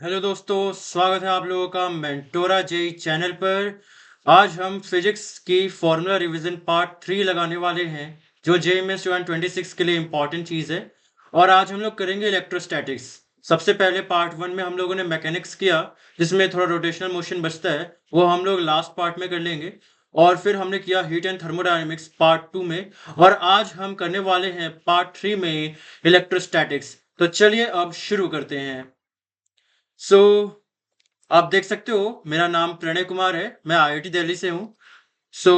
Hello दोस्तों, स्वागत है आप लोगों का मेंटोरा जेई चैनल पर। आज हम फिजिक्स की फॉर्मूला रिवीजन पार्ट 3 लगाने वाले हैं, जो जेई में 2026 के लिए इम्पॉर्टेंट चीज़ है। और आज हम लोग करेंगे इलेक्ट्रोस्टैटिक्स। सबसे पहले पार्ट 1 में हम लोगों ने मैकेनिक्स किया, जिसमें थोड़ा रोटेशनल मोशन बचता है, वो हम लोग लास्ट पार्ट में कर लेंगे। और फिर हमने किया हीट एंड थर्मोडायनेमिक्स पार्ट 2 में। और आज हम करने वाले हैं पार्ट 3 में इलेक्ट्रोस्टैटिक्स। तो चलिए अब शुरू करते हैं। सो आप देख सकते हो मेरा नाम प्रणय कुमार है, मैं आईआईटी दिल्ली से हूँ। सो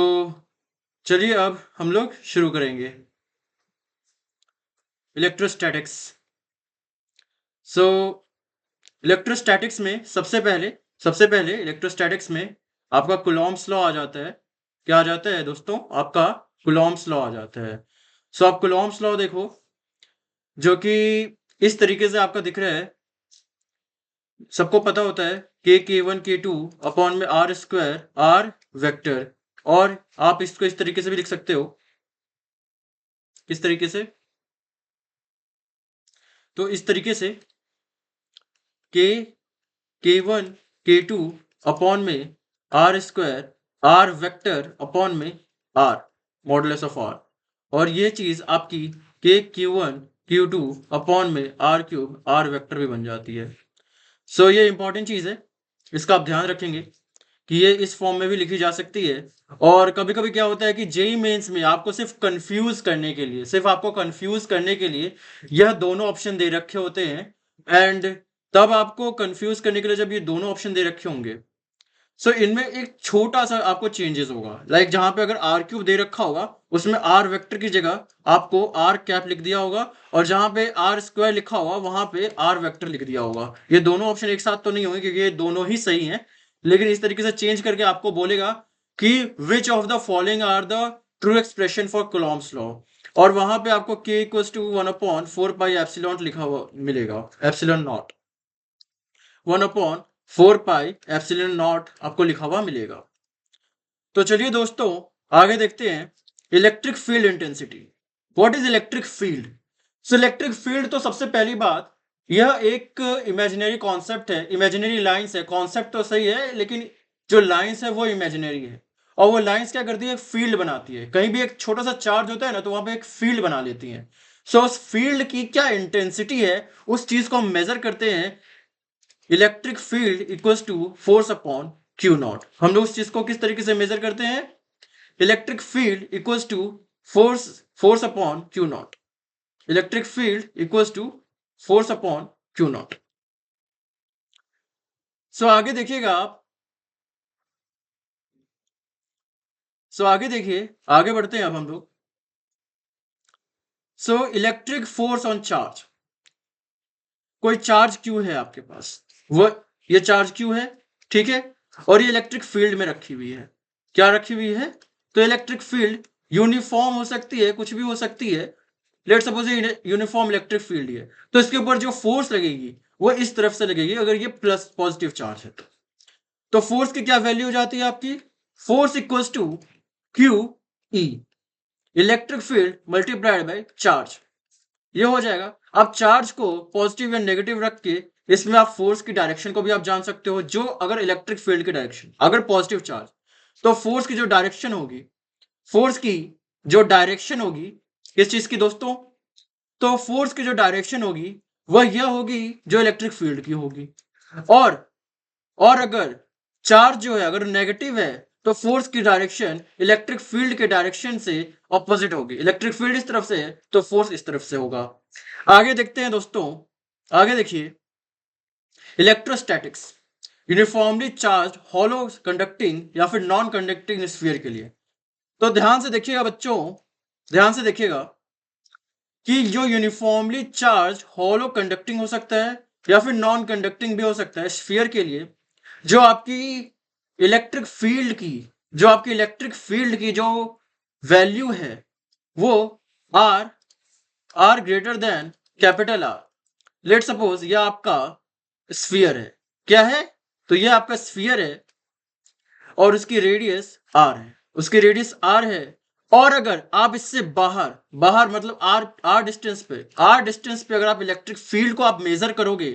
चलिए अब हम लोग शुरू करेंगे इलेक्ट्रोस्टैटिक्स। सो इलेक्ट्रोस्टैटिक्स में सबसे पहले इलेक्ट्रोस्टैटिक्स में आपका कुलॉम्स लॉ आ जाता है। क्या आ जाता है दोस्तों? आपका कुलॉम्स लॉ आ जाता है। सो आप कुलॉम्स लॉ देखो, जो कि इस तरीके से आपका दिख रहा है। सबको पता होता है k1 k2 अपॉन में r स्क्वायर r वेक्टर। और आप इसको इस तरीके से भी लिख सकते हो। किस तरीके से? तो इस तरीके से k1 k2 अपॉन में r square r vector upon में r मॉडुलस ऑफ r। और ये चीज आपकी k q1 q2 अपॉन में r क्यूब r वेक्टर भी बन जाती है। सो ये इंपॉर्टेंट चीज है, इसका आप ध्यान रखेंगे कि ये इस फॉर्म में भी लिखी जा सकती है। और कभी कभी क्या होता है कि जेई मेंस में आपको सिर्फ आपको कंफ्यूज करने के लिए यह दोनों ऑप्शन दे रखे होते हैं। एंड तब आपको कंफ्यूज करने के लिए जब ये दोनों ऑप्शन दे रखे होंगे, सो इनमें एक छोटा सा आपको चेंजेस होगा। लाइक जहां पे अगर आर क्यूब दे रखा होगा, उसमें आर वेक्टर की जगह आपको आर कैप लिख दिया होगा। और जहां पे आर स्क्वायर लिखा होगा, वहां पे आर वेक्टर लिख दिया होगा। ये दोनों ऑप्शन एक साथ तो नहीं होंगे, क्योंकि ये दोनों ही सही हैं, लेकिन इस तरीके से चेंज करके आपको बोलेगा कि which of the following are the true expression for Coulomb's law. और वहां पे आपको k equals to 1/4 pi epsilon लिखा हुआ मिलेगा, epsilon nought 1/4 pi epsilon nought आपको लिखा हुआ मिलेगा। तो चलिए दोस्तों, आगे देखते हैं electric field intensity. What is electric field? So electric field, तो सबसे पहली बात, यह एक इमेजिनरी कॉन्सेप्ट है, इमेजिनरी लाइंस है। कॉन्सेप्ट तो सही है, लेकिन जो लाइंस है वो इमेजिनरी है। और वो लाइंस क्या करती है? फील्ड बनाती है। कहीं भी एक छोटा सा चार्ज होता है ना, तो वहां पे एक फील्ड बना लेती है। सो उस फील्ड की क्या इंटेंसिटी है, उस चीज को हम मेजर करते हैं। Electric field equals to force upon Q nought. हम लोग उस चीज को किस तरीके से मेजर करते हैं? Electric field equals to force force upon Q naught. Electric field equals to force upon Q naught. So आगे देखिएगा आप। सो आगे देखिए, आगे बढ़ते हैं अब हम लोग। So electric force on charge. कोई चार्ज क्यू है आपके पास, वो ये चार्ज क्यू है, ठीक है। और ये इलेक्ट्रिक फील्ड में रखी हुई है। क्या रखी हुई है? तो इलेक्ट्रिक फील्ड यूनिफॉर्म हो सकती है, कुछ भी हो सकती है। लेट सपोज ये यूनिफॉर्म इलेक्ट्रिक फील्ड है, तो इसके ऊपर जो फोर्स लगेगी वो इस तरफ से लगेगी, अगर ये प्लस पॉजिटिव चार्ज है तो फोर्स की क्या वैल्यू हो जाती है आपकी? Force equals to Q E, electric field multiplied by charge. ये हो जाएगा। आप चार्ज को पॉजिटिव या नेगेटिव रख के इसमें आप फोर्स की डायरेक्शन को भी आप जान सकते हो। जो अगर इलेक्ट्रिक फील्ड की डायरेक्शन अगर पॉजिटिव चार्ज, तो फोर्स की जो डायरेक्शन होगी, फोर्स की जो डायरेक्शन होगी किस चीज की दोस्तों? तो फोर्स की जो डायरेक्शन होगी वह यह होगी जो इलेक्ट्रिक फील्ड की होगी। और और अगर चार्ज जो है अगर नेगेटिव है, तो फोर्स की डायरेक्शन इलेक्ट्रिक फील्ड के डायरेक्शन से ऑपोजिट होगी। इलेक्ट्रिक फील्ड इस तरफ से है तो फोर्स इस तरफ से होगा। आगे देखते हैं दोस्तों, आगे देखिए electrostatics. Uniformly charge hollow conducting या फिर नॉन कंडक्टिंग स्फीयर के लिए। तो ध्यान से देखिएगा बच्चों, ध्यान से देखिएगा कि जो यूनिफॉर्मली चार्ज हॉलो कंडक्टिंग हो सकता है या फिर नॉन कंडक्टिंग भी हो सकता है स्फीयर के लिए, जो आपकी इलेक्ट्रिक फील्ड की जो वैल्यू है वो R R greater than capital R. Let suppose यह आपका स्फीयर है। क्या है? तो यह आपका स्फीयर है और उसकी रेडियस आर है, उसकी रेडियस आर है। और अगर आप इससे बाहर बाहर मतलब आर आर डिस्टेंस पे अगर आप इलेक्ट्रिक फील्ड को आप मेजर करोगे,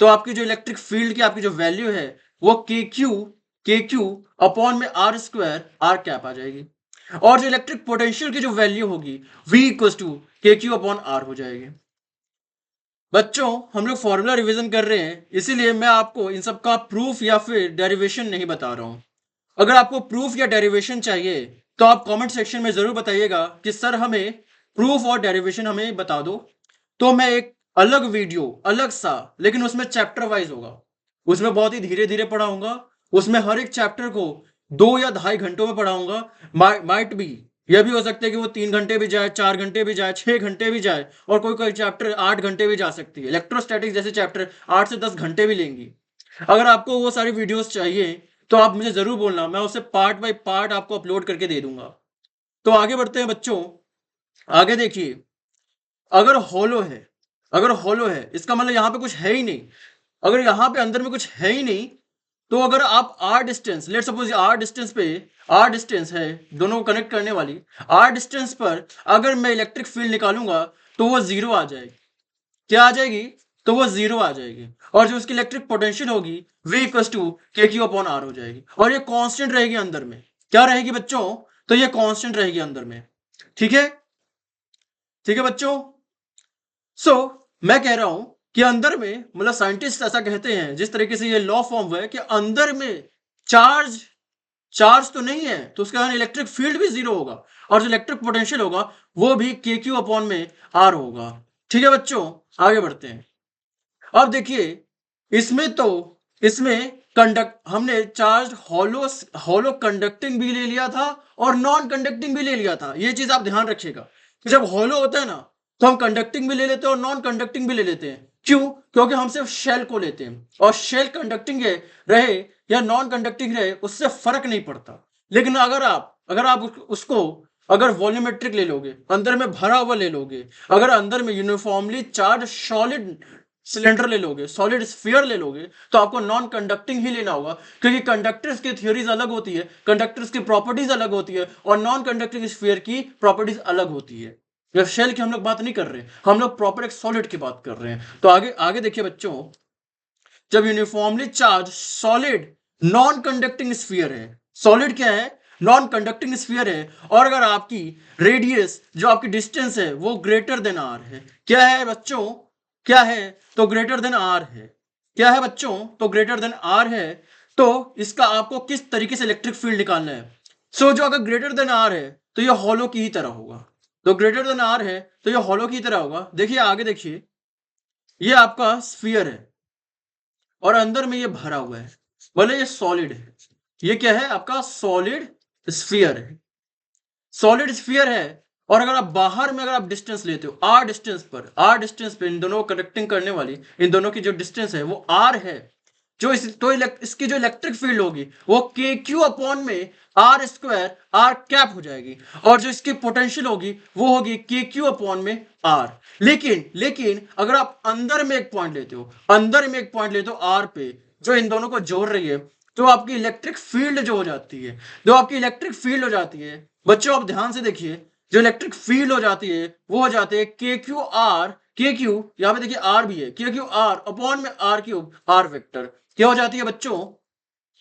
तो आपकी जो इलेक्ट्रिक फील्ड की आपकी जो वैल्यू है वो के क्यू अपॉन में आर स्क्वायर आर कैप आ जाएगी, और जो इलेक्ट्रिक पोटेंशियल की जो वैल्यू होगी V इक्वल टू के क्यू अपॉन आर हो जाएगी। बच्चों हम लोग फॉर्मूला रिवीजन कर रहे हैं, इसीलिए मैं आपको इन सब का प्रूफ या फिर डेरिवेशन नहीं बता रहा हूं। अगर आपको प्रूफ या डेरिवेशन चाहिए तो आप कमेंट सेक्शन में जरूर बताइएगा कि सर हमें प्रूफ और डेरिवेशन हमें बता दो, तो मैं एक अलग वीडियो अलग सा, लेकिन उसमें चैप्टर वाइज होगा, उसमें बहुत ही धीरे धीरे पढ़ाऊंगा, उसमें हर एक चैप्टर को 2 या 2.5 घंटों में पढ़ाऊंगा। माइट बी यह भी हो सकता है कि वो 3 घंटे भी जाए, 4 घंटे भी जाए, 6 घंटे भी जाए, और कोई कोई चैप्टर 8 घंटे भी जा सकती है। इलेक्ट्रोस्टैटिक्स जैसे चैप्टर 8 से 10 घंटे भी लेंगी। अगर आपको वो सारी वीडियोस चाहिए तो आप मुझे जरूर बोलना, मैं उसे पार्ट बाय पार्ट आपको अपलोड करके दे दूंगा। तो आगे बढ़ते हैं बच्चों। आगे देखिए, अगर हॉलो है, अगर हॉलो है इसका मतलब यहां पे कुछ है ही नहीं। अगर यहां पे अंदर में कुछ है ही नहीं, तो अगर आप R distance, let suppose R distance पे, आर डिस्टेंस है दोनों को कनेक्ट करने वाली, आर डिस्टेंस पर अगर मैं इलेक्ट्रिक फील्ड निकालूंगा तो वो जीरो आ जाएगी। क्या आ जाएगी? तो वो जीरो आ जाएगी, और जो उसकी इलेक्ट्रिक पोटेंशियल होगी V इक्वल टू के क्यू अपॉन आर हो जाएगी, और ये कांस्टेंट रहेगी अंदर में। क्या रहेगी बच्चों? तो ये कांस्टेंट रहेगी अंदर में। ठीक है, ठीक है बच्चों। सो मैं कह रहा हूं कि अंदर में, मतलब साइंटिस्ट ऐसा कहते हैं, जिस तरीके से ये लॉ फॉर्म हुआ है कि अंदर में चार्ज चार्ज तो नहीं है, तो उसके कारण इलेक्ट्रिक फील्ड भी जीरो होगा, और जो इलेक्ट्रिक पोटेंशियल होगा वो भी के क्यू अपॉन में आर होगा। ठीक है बच्चों, आगे बढ़ते हैं। अब देखिए, इसमें तो इसमें कंडक्ट हमने चार्ज हॉलो कंडक्टिंग भी ले लिया था और नॉन कंडक्टिंग भी ले लिया था। ये चीज आप ध्यान रखिएगा कि जब हॉलो होता है ना, तो हम कंडक्टिंग भी ले लेते हैं और नॉन कंडक्टिंग भी ले लेते हैं। क्यों? क्योंकि हम सिर्फ शेल को लेते हैं, और शेल कंडक्टिंग रहे या नॉन कंडक्टिंग रहे उससे फर्क नहीं पड़ता। लेकिन अगर आप उसको अगर वॉल्यूमेट्रिक ले लोगे, अंदर में भरा हुआ ले लोगे, अगर अंदर में यूनिफॉर्मली चार्ज सॉलिड सिलेंडर ले लोगे, सॉलिड स्फीयर ले लोगे, तो आपको नॉन कंडक्टिंग ही लेना होगा, क्योंकि कंडक्टर्स की थ्योरीज अलग होती है, कंडक्टर्स की प्रॉपर्टीज अलग होती है, और नॉन कंडक्टिंग स्फीयर की प्रॉपर्टीज अलग होती है। जब शेल की हम लोग बात नहीं कर रहे, हम लोग प्रॉपर एक सॉलिड की बात कर रहे हैं। तो आगे आगे देखिए बच्चों, जब uniformly charge solid non conducting sphere है, सॉलिड क्या है? नॉन कंडक्टिंग स्फीयर है, और अगर आपकी रेडियस, जो आपकी डिस्टेंस है, वो ग्रेटर देन आर है। क्या है बच्चों? क्या है? तो ग्रेटर देन आर है। क्या है बच्चों? तो ग्रेटर देन आर है। तो इसका आपको किस तरीके से इलेक्ट्रिक फील्ड निकालना है? सो जो अगर ग्रेटर देन आर है तो ये हॉलो की ही तरह होगा। तो ग्रेटर देन आर है तो ये हॉलो की तरह होगा। देखिए आगे देखिए, ये आपका स्फीयर है और अंदर में ये भरा हुआ है, बोले ये सॉलिड है। ये क्या है? आपका सॉलिड स्फीयर है, सॉलिड स्फीयर है। और अगर आप बाहर में अगर आप डिस्टेंस लेते हो, आर डिस्टेंस पे इन दोनों को कनेक्टिंग करने वाली, इन दोनों की जो डिस्टेंस है वो आर है, जो इसकी जो इलेक्ट्रिक फील्ड होगी वो के क्यू अपॉन में आर स्क्वायर आर कैप हो जाएगी, और जो इसकी पोटेंशियल होगी वो होगी के क्यू अपॉन में आर। लेकिन अगर आप अंदर में एक पॉइंट लेते हो, आर पे, जो इन दोनों को जोड़ रही है, तो आपकी इलेक्ट्रिक फील्ड हो जाती है, बच्चों आप ध्यान से देखिए, जो इलेक्ट्रिक फील्ड हो जाती है वो हो जाती है के क्यू, यहां पे देखिए आर भी है, के क्यू आर अपॉन में आर क्यूब आर वेक्टर। क्या हो जाती है बच्चों?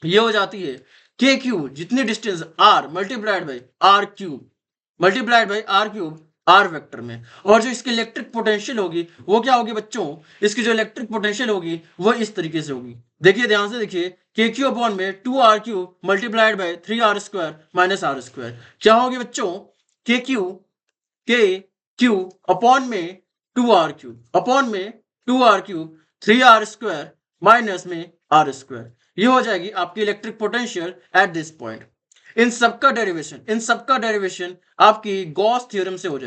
ये हो जाती है के क्यू, जितनी distance R multiplied by R cube R vector में। और जो इसकी इलेक्ट्रिक पोटेंशियल होगी वो क्या होगी बच्चों? इसकी जो इलेक्ट्रिक पोटेंशियल होगी वो इस तरीके से होगी। देखिए ध्यान से देखिए, के क्यू अपॉन में 2r cube multiplied by 3r square minus r square. क्या होगी बच्चों? के क्यू अपॉन में 2r cube 3r square minus में आर स्क्वायर। ये हो जाएगी आपकी electric potential at this point. इन सबका डेरिवेशन आपकी गॉस थ्योरम से हो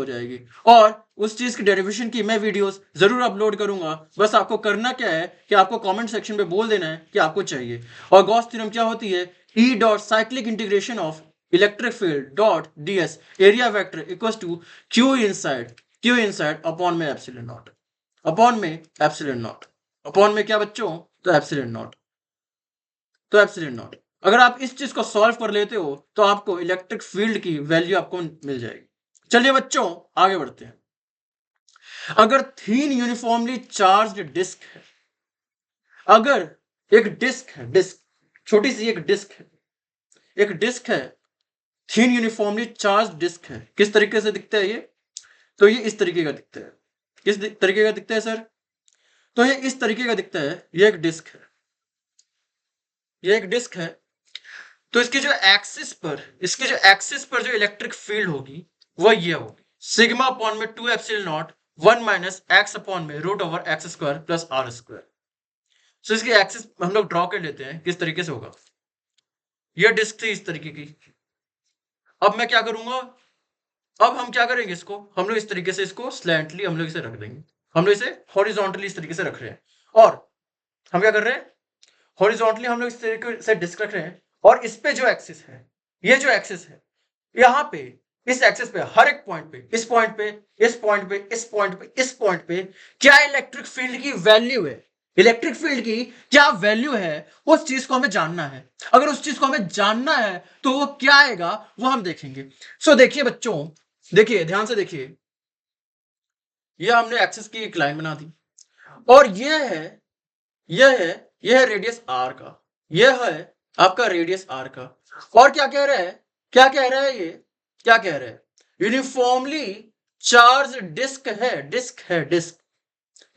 जाएगी, और उस चीज की डेरिवेशन की मैं वीडियोस जरूर अपलोड करूंगा। बस आपको करना क्या है कि आपको कमेंट सेक्शन में बोल देना है कि आपको चाहिए। और गॉस थ्योरम क्या होती है? E dot cyclic integration of electric field dot ds area vector equals to q inside upon में एप्सिलॉन नॉट, अपॉन में क्या बच्चों? तो एप्सिलॉन नॉट। अगर आप इस चीज को सॉल्व कर लेते हो तो आपको इलेक्ट्रिक फील्ड की वैल्यू आपको मिल जाएगी। चलिए बच्चों आगे बढ़ते हैं। अगर थीन यूनिफॉर्मली चार्ज्ड डिस्क है, अगर एक डिस्क है, डिस्क छोटी सी एक डिस्क है, थीन यूनिफॉर्मली चार्ज डिस्क है, किस तरीके से दिखता है ये? तो ये इस तरीके का दिखता है। किस तरीके का दिखता है सर? तो ये इस तरीके का दिखता है। ये एक डिस्क है, ये एक डिस्क है। तो इसके जो एक्सिस पर जो इलेक्ट्रिक फील्ड होगी वो ये होगी सिग्मा अपॉन में 2 epsilon not 1 minus x upon में root over x square plus are square. So इसकी एक्सिस हम लोग ड्रॉ कर लेते हैं, किस तरीके से होगा। ये डिस्क थी इस तरीके की। अब मैं क्या करूंगा, अब हम क्या करेंगे, इसको हम लोग इस तरीके से इसको स्लैंटली हम लोग इसे रख देंगे। हम लोग इसे हॉरिजॉन्टली इस तरीके से रख रहे हैं, और हम क्या कर रहे हैं, हॉरिजॉन्टली हम लोग इस तरीके से डिस्क रख रहे हैं। और इस पे जो एक्सिस है, ये जो एक्सिस है, यहाँ पे इस एक्सिस पे हर एक पॉइंट पे, इस पॉइंट पे, इस पॉइंट पे, इस पॉइंट पे, इस पॉइंट पे क्या इलेक्ट्रिक फील्ड की वैल्यू है, इलेक्ट्रिक फील्ड की क्या वैल्यू है, उस चीज को हमें जानना है। अगर उस चीज को हमें जानना है तो वो क्या आएगा वो हम देखेंगे। सो देखिए बच्चों, देखिए ध्यान से देखिए, ये हमने एक्सिस की एक लाइन बना दी, और यह है रेडियस आर का, यह है आपका रेडियस आर का। और क्या कह रहा है, क्या कह रहा है, ये क्या कह रहा है, यूनिफॉर्मली चार्ज डिस्क है, डिस्क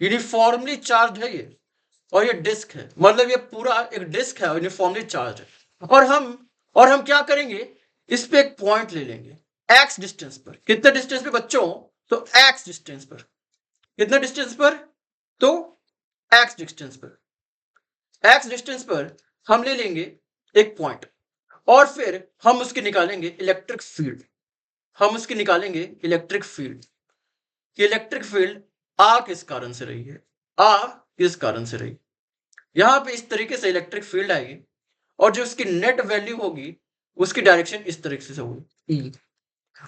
यूनिफॉर्मली चार्ज है ये, और ये डिस्क है, मतलब ये पूरा एक डिस्क है, यूनिफॉर्मली चार्ज है। और हम क्या करेंगे, इस पे एक पॉइंट ले लेंगे एक्स डिस्टेंस पर। कितने डिस्टेंस पे बच्चों? तो एक्स डिस्टेंस पर। कितने डिस्टेंस पर? तो एक्स डिस्टेंस पर। एक्स डिस्टेंस पर हम ले लेंगे एक पॉइंट, और फिर हम उसकी निकालेंगे इलेक्ट्रिक फील्ड। हम उसकी निकालेंगे इलेक्ट्रिक फील्ड कि इलेक्ट्रिक फील्ड आ किस कारण से रही है, आ किस कारण से रही। यहां पे इस तरीके से इलेक्ट्रिक फील्ड आएगी, और जो उसकी नेट वैल्यू होगी उसकी डायरेक्शन इस तरीके से होगी ई,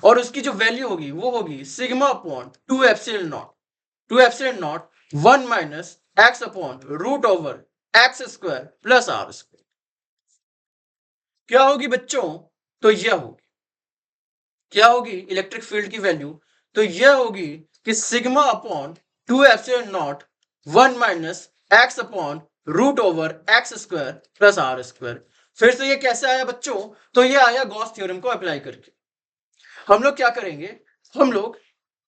और उसकी जो वैल्यू होगी वो होगी sigma upon 2 epsilon not 1 minus x upon root over x square plus are square. क्या होगी बच्चों? तो यह होगी, क्या होगी इलेक्ट्रिक फील्ड की वैल्यू? तो यह होगी कि sigma upon 2 epsilon not 1 minus x upon root over x square plus are square. फिर से ये कैसे आया बच्चों? तो ये आया गॉस थ्योरम को अप्लाई करके। हम लोग क्या करेंगे, हम लोग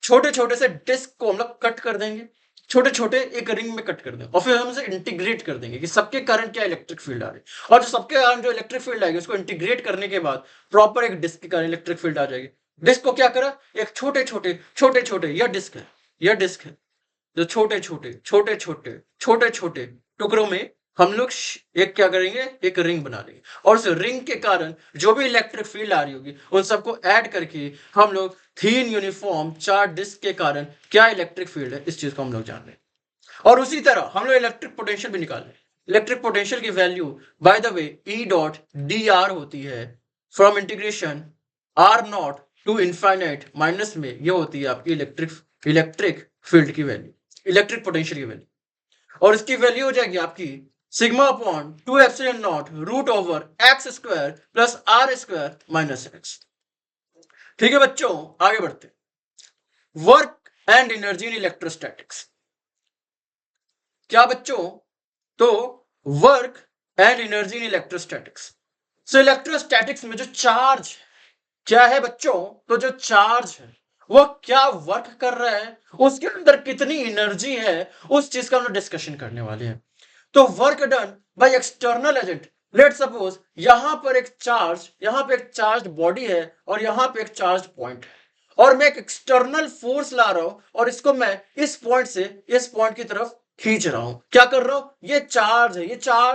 छोटे छोटे से डिस्क को हम लोग कट कर देंगे, छोटे छोटे एक रिंग में कट कर देंगे, और फिर हम उसे इंटीग्रेट कर देंगे कि सबके कारण क्या इलेक्ट्रिक फील्ड आ रही है, और जो सबके कारण जो इलेक्ट्रिक फील्ड आएगी उसको इंटीग्रेट करने के बाद प्रॉपर एक डिस्क के कारण इलेक्ट्रिक फील्ड आ जाएगी। डिस्क को क्या करा, एक छोटे छोटे यह डिस्क है जो छोटे छोटे टुकड़ों में हम लोग एक क्या करेंगे, एक रिंग बना लेंगे, और उस रिंग के कारण जो भी इलेक्ट्रिक फील्ड आ रही होगी उन सबको ऐड करके हम लोग थीन यूनिफॉर्म चार डिस्क के कारण क्या इलेक्ट्रिक फील्ड है इस चीज को हम लोग जान रहे हैं। और उसी तरह हम लोग इलेक्ट्रिक पोटेंशियल भी निकाल रहे हैं। इलेक्ट्रिक पोटेंशियल की value by the way E dot D R होती है from integration R nought to infinite minus में ये होती है आपकी इलेक्ट्रिक फील्ड की वैल्यू, इलेक्ट्रिक पोटेंशियल की वैल्यू, और इसकी वैल्यू हो जाएगी आपकी sigma upon 2 epsilon nought root over x square plus are square minus X. ठीक है बच्चों, आगे बढ़ते। Work and energy in electrostatics. क्या बच्चों? तो work and energy in electrostatics. So electrostatics में जो चार्ज क्या है बच्चों, तो जो चार्ज है वो क्या वर्क कर रहा है, उसके अंदर कितनी एनर्जी है, उस चीज का हम लोग डिस्कशन करने वाले हैं। तो work done by external agent, let suppose यहां पर एक चार्ज बॉडी है और यहां पे एक चार्ज पॉइंट है, और मैं एक एक्सटर्नल फोर्स ला रहा हूं और इसको मैं इस पॉइंट से इस पॉइंट की तरफ खींच रहा हूं। क्या कर रहा हूं, ये चार्ज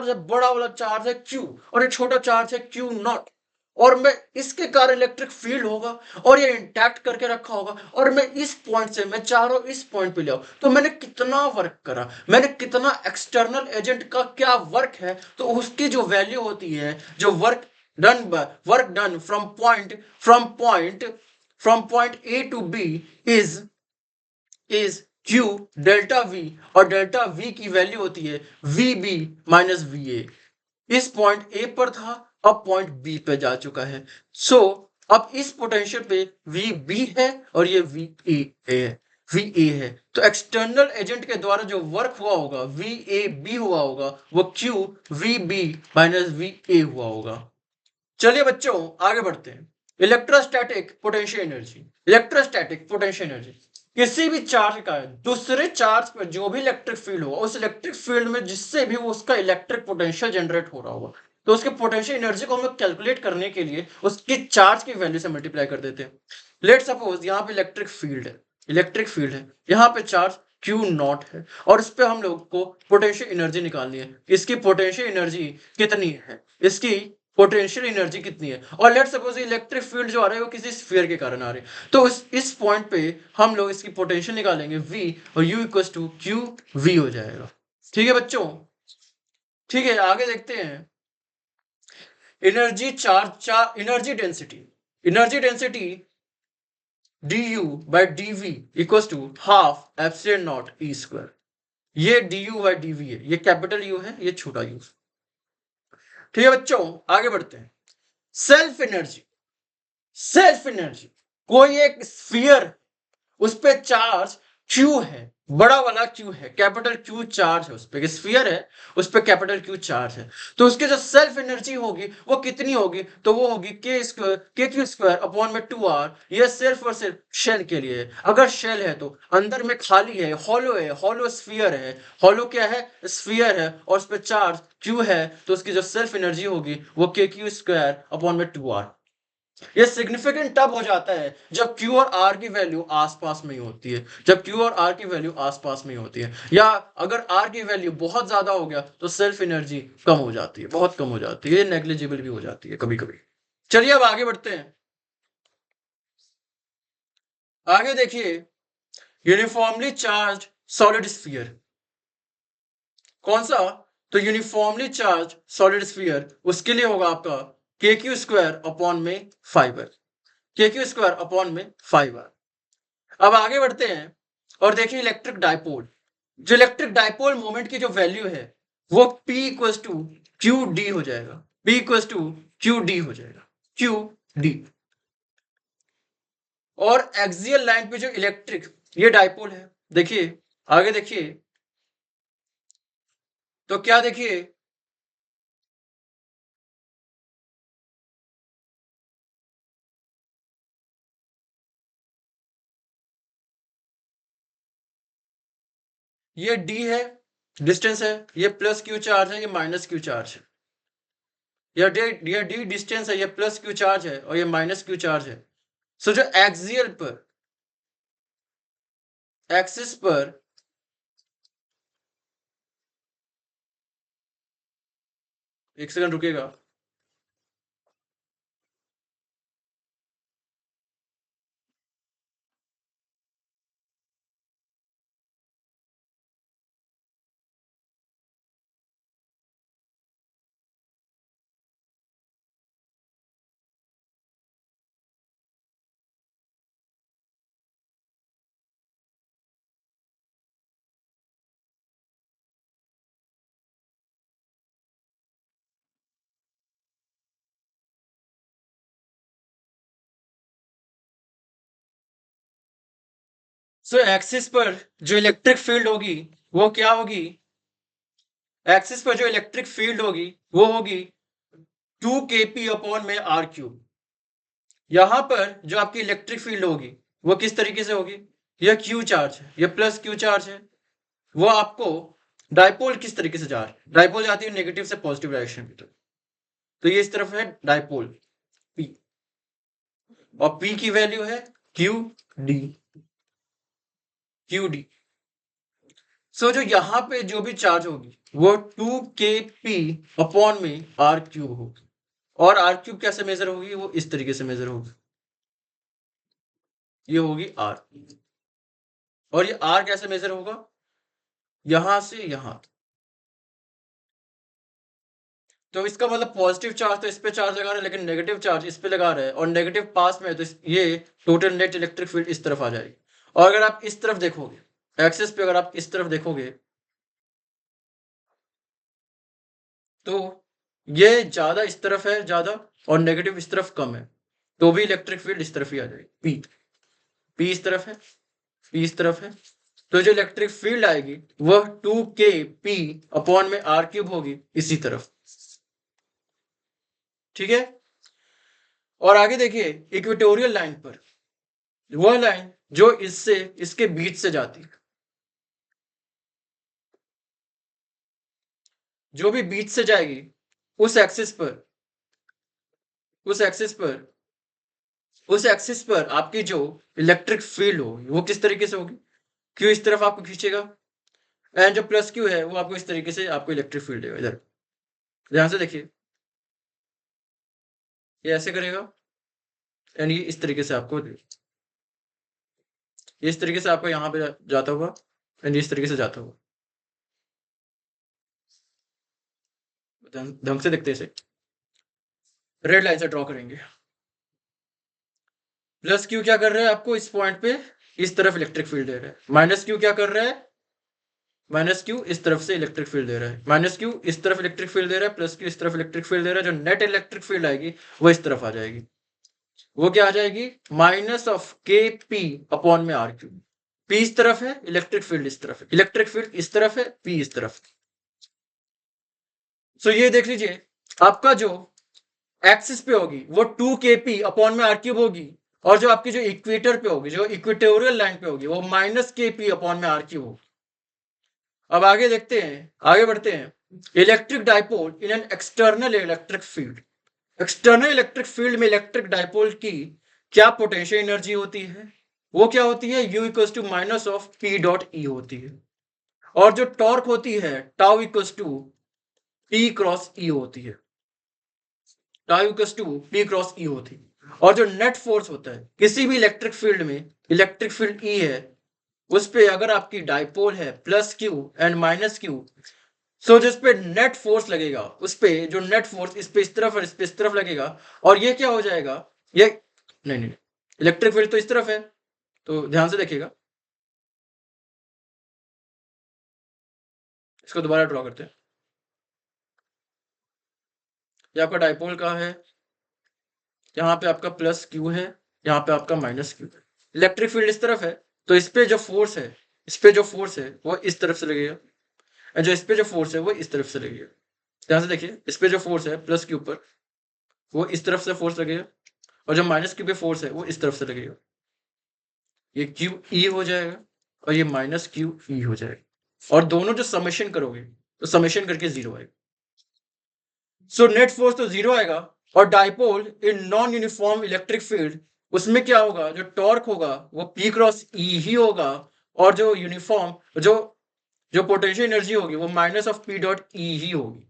है, बड़ा वाला चार्ज है Q, और ये छोटा चार्ज है Q नॉट, और मैं इसके कारण इलेक्ट्रिक फील्ड होगा और ये इंटैक्ट करके रखा होगा, और मैं इस पॉइंट से मैं चाह रहा हूं इस पॉइंट पे ले आऊं। तो मैंने कितना वर्क करा, मैंने कितना एक्सटर्नल एजेंट का क्या वर्क है, तो उसकी जो वैल्यू होती है, जो work done from point A to B is Q delta V, और डेल्टा V की वैल्यू होती है VB माइनस VA। इस पॉइंट ए पर था, अब पॉइंट बी पे जा चुका है। सो अब इस पोटेंशियल पे VB है और ये VA है। वी ए है, तो एक्सटर्नल एजेंट के द्वारा जो वर्क हुआ होगा वी ए बी हुआ होगा, वो Q V B minus V A हुआ होगा। चलिए बच्चों आगे बढ़ते हैं। Electrostatic potential energy, electrostatic potential energy किसी भी चार्ज का दूसरे चार्ज पर जो भी इलेक्ट्रिक फील्ड होगा, उस इलेक्ट्रिक फील्ड में जिससे भी वो उसका इलेक्ट्रिक पोटेंशियल जनरेट हो रहा होगा, तो उसके पोटेंशियल एनर्जी को हम कैलकुलेट करने के लिए उसकी चार्ज की वैल्यू से मल्टीप्लाई कर देते हैं। लेट सपोज यहाँ पे इलेक्ट्रिक फील्ड है, इलेक्ट्रिक फील्ड है, यहाँ पे चार्ज क्यू नॉट है, और इस पे हम लोग को पोटेंशियल एनर्जी निकालनी है। इसकी पोटेंशियल एनर्जी कितनी है, इसकी पोटेंशियल एनर्जी कितनी है, और लेट सपोज इलेक्ट्रिक फील्ड जो आ रहा है वो किसी स्फीयर के कारण आ रहे हैं, तो इस पॉइंट पे हम लोग इसकी पोटेंशियल निकालेंगे V, और U equal to Q V हो जाएगा। ठीक है बच्चों, ठीक है आगे देखते हैं। Energy charge energy density, energy density du by dv equal to half epsilon not E square. ये du by dv है, ये कैपिटल U है, ये छोटा u। ठीक है बच्चों आगे बढ़ते हैं। सेल्फ एनर्जी, सेल्फ एनर्जी कोई एक स्फीयर, उस पे चार्ज Q है, बड़ा वाला Q है, कैपिटल Q चार्ज है, उस पे स्फीयर है, उस पे कैपिटल Q चार्ज है, तो उसकी जो सेल्फ एनर्जी होगी वो कितनी होगी, तो वो होगी के स्क्वायर के क्यू स्क्वायर अपॉन में 2r। ये सिर्फ और सिर्फ शेल के लिए है। अगर शेल है तो अंदर में खाली है, हॉलो स्फीयर है, हॉलो क्या है, स्फीयर है, और उस पर चार्ज Q है, तो उसकी जो सेल्फ एनर्जी होगी वो के क्यू स्क्वायर अपॉन में 2r। ये सिग्निफिकेंट तब हो जाता है जब Q और R की वैल्यू आसपास में ही होती है, जब Q और R की वैल्यू आसपास में ही होती है, या अगर R की वैल्यू बहुत ज्यादा हो गया तो सेल्फ एनर्जी कम हो जाती है, बहुत कम हो जाती है, नेग्लिजिबल भी हो जाती है कभी कभी। चलिए अब आगे बढ़ते हैं। आगे देखिए यूनिफॉर्मली चार्ज सॉलिड स्फीयर, कौन सा, तो यूनिफॉर्मली चार्ज सॉलिड स्फीयर, उसके लिए होगा आपका के क्यू स्क्वायर अपॉन में 5r, के क्यू स्क्वायर अपॉन में 5r। अब आगे बढ़ते हैं और देखिए इलेक्ट्रिक डायपोल, जो इलेक्ट्रिक डायपोल मोमेंट की जो वैल्यू है वो P equals to Q D हो जाएगा, P equals to Q D हो जाएगा, क्यू डी। और एक्सियल लाइन पे जो इलेक्ट्रिक ये डायपोल है, देखिए आगे देखिए, तो क्या देखिए, ये D है, डिस्टेंस है, ये प्लस क्यू चार्ज है, ये माइनस क्यू चार्ज है, ये D डिस्टेंस है, ये प्लस क्यू चार्ज है, और ये माइनस क्यू चार्ज है। सो जो एक्सियल पर, एक्सिस पर, एक सेकंड रुकेगा, सो एक्सिस पर जो इलेक्ट्रिक फील्ड होगी वो क्या होगी, एक्सिस पर जो इलेक्ट्रिक फील्ड होगी वो होगी 2kp अपॉन में आर क्यूब। यहां पर जो आपकी इलेक्ट्रिक फील्ड होगी वो किस तरीके से होगी, यह क्यू चार्ज है, यह प्लस क्यू चार्ज है, वो आपको डायपोल किस तरीके से जा रहा है, डायपोल जाती है नेगेटिव से पॉजिटिव डायरेक्शन की तरफ, तो ये इस तरफ है डायपोल पी, और पी की वैल्यू है क्यू डी, क्यू डी। सो जो यहां पे जो भी चार्ज होगी वो 2kp अपॉन में आर क्यूब होगी, और आर क्यूब कैसे मेजर होगी, वो इस तरीके से मेजर होगी, ये होगी आर, और ये आर कैसे मेजर होगा, यहां से यहां। तो इसका मतलब पॉजिटिव चार्ज तो इस पे चार्ज लगा रहा है, लेकिन नेगेटिव चार्ज इस पे लगा रहा है, और नेगेटिव पास में है, तो ये टोटल नेट इलेक्ट्रिक फील्ड इस तरफ आ जाएगी। और अगर आप इस तरफ देखोगे, एक्सिस पे अगर आप इस तरफ देखोगे, तो ये ज्यादा इस तरफ है ज्यादा, और नेगेटिव इस तरफ कम है, तो भी इलेक्ट्रिक फील्ड इस तरफ ही आ जाएगी, पी, पी इस तरफ है, P इस तरफ है, तो जो इलेक्ट्रिक फील्ड आएगी वह 2kp/r³ होगी इसी तरफ, ठीक है। और आगे देखिए इक्वेटोरियल लाइन पर, वह लाइन जो इससे इसके बीच से जाती है, जो भी बीच से जाएगी उस एक्सिस पर आपकी जो इलेक्ट्रिक फील्ड होगी वो किस तरीके से होगी, क्यू इस तरफ आपको खींचेगा, एंड जो प्लस क्यू है वो आपको इस तरीके से आपको इलेक्ट्रिक फील्ड देगा। इधर ध्यान से देखिए, ये ऐसे करेगा एंड ये इस तरीके से आपको, ये इस तरीके से आपको यहाँ पे जाता हुआ एंड इस तरीके से जाता हुआ, ढंग से देखते इसे, रेड लाइन से ड्रॉ करेंगे। प्लस क्यू क्या कर रहा है आपको इस पॉइंट पे इस तरफ इलेक्ट्रिक फील्ड दे रहा है, माइनस क्यू क्या कर रहा है, माइनस क्यू इस तरफ से इलेक्ट्रिक फील्ड दे रहा है, माइनस क्यू इस तरफ इलेक्ट्रिक फील्ड दे रहा है, प्लस क्यू इस तरफ इलेक्ट्रिक फील्ड दे रहा है। जो नेट इलेक्ट्रिक फील्ड आएगी वो इस तरफ आ जाएगी, वो क्या आ जाएगी, -KP/r³। P इस तरफ है, इलेक्ट्रिक फील्ड इस तरफ है, इलेक्ट्रिक फील्ड इस तरफ है, P इस तरफ। सो ये देख लीजिए आपका जो एक्सिस पे होगी वो 2kp/r³ होगी, और जो आपकी जो इक्वेटर पे होगी, जो इक्वेटोरियल लाइन पे होगी वो -KP/r³ होगी। अब आगे देखते हैं, आगे बढ़ते हैं। Electric dipole in an external electric field, external electric field में इलेक्ट्रिक डाइपोल की क्या पोटेंशियल एनर्जी होती है, वो क्या होती है, U = -P.E होती है, और जो टॉर्क होती है τ = P×E होती है, τ = P×E होती है। और जो नेट फोर्स होता है किसी भी इलेक्ट्रिक फील्ड में, इलेक्ट्रिक फील्ड E है, उस पे अगर आपकी डाइपोल है plus q and minus q, so जिस पे नेट फोर्स लगेगा, उस पे जो नेट फोर्स इस पे इस तरफ और इस पे इस तरफ लगेगा, और ये क्या हो जाएगा, ये नहीं, इलेक्ट्रिक फील्ड तो इस तरफ है, तो ध्यान से देखिएगा, इसको दोबारा ड्रॉ करते हैं। ये आपका डाइपोल कहाँ है, यहाँ पे आपका प्लस क्यू है, यहाँ पे आपका माइनस क्यू है, इलेक्ट्रिक फील्ड इस तरफ है, तो इस पे जो फोर्स है, इस पे जो फोर्स है वो इस तरफ से लगेगा, और जो इस पे जो फोर्स है वो इस तरफ से लगेगा। ध्यान से देखिए, इस पे जो फोर्स है प्लस क्यू पर, वो इस तरफ से फोर्स लगेगा, और जो माइनस क्यू पे फोर्स है वो इस तरफ से लगेगा, ये क्यू ई हो जाएगा और ये माइनस क्यू ई हो जाएगा, और दोनों जो समेशन करोगे तो समेशन करके 0 आएगा। सो नेट फोर्स तो 0 आएगा, और dipole in non uniform electric field, उसमें क्या होगा, जो टॉर्क होगा वो P×E ही होगा, और जो यूनिफॉर्म जो पोटेंशियल एनर्जी होगी वो -P.E ही होगी।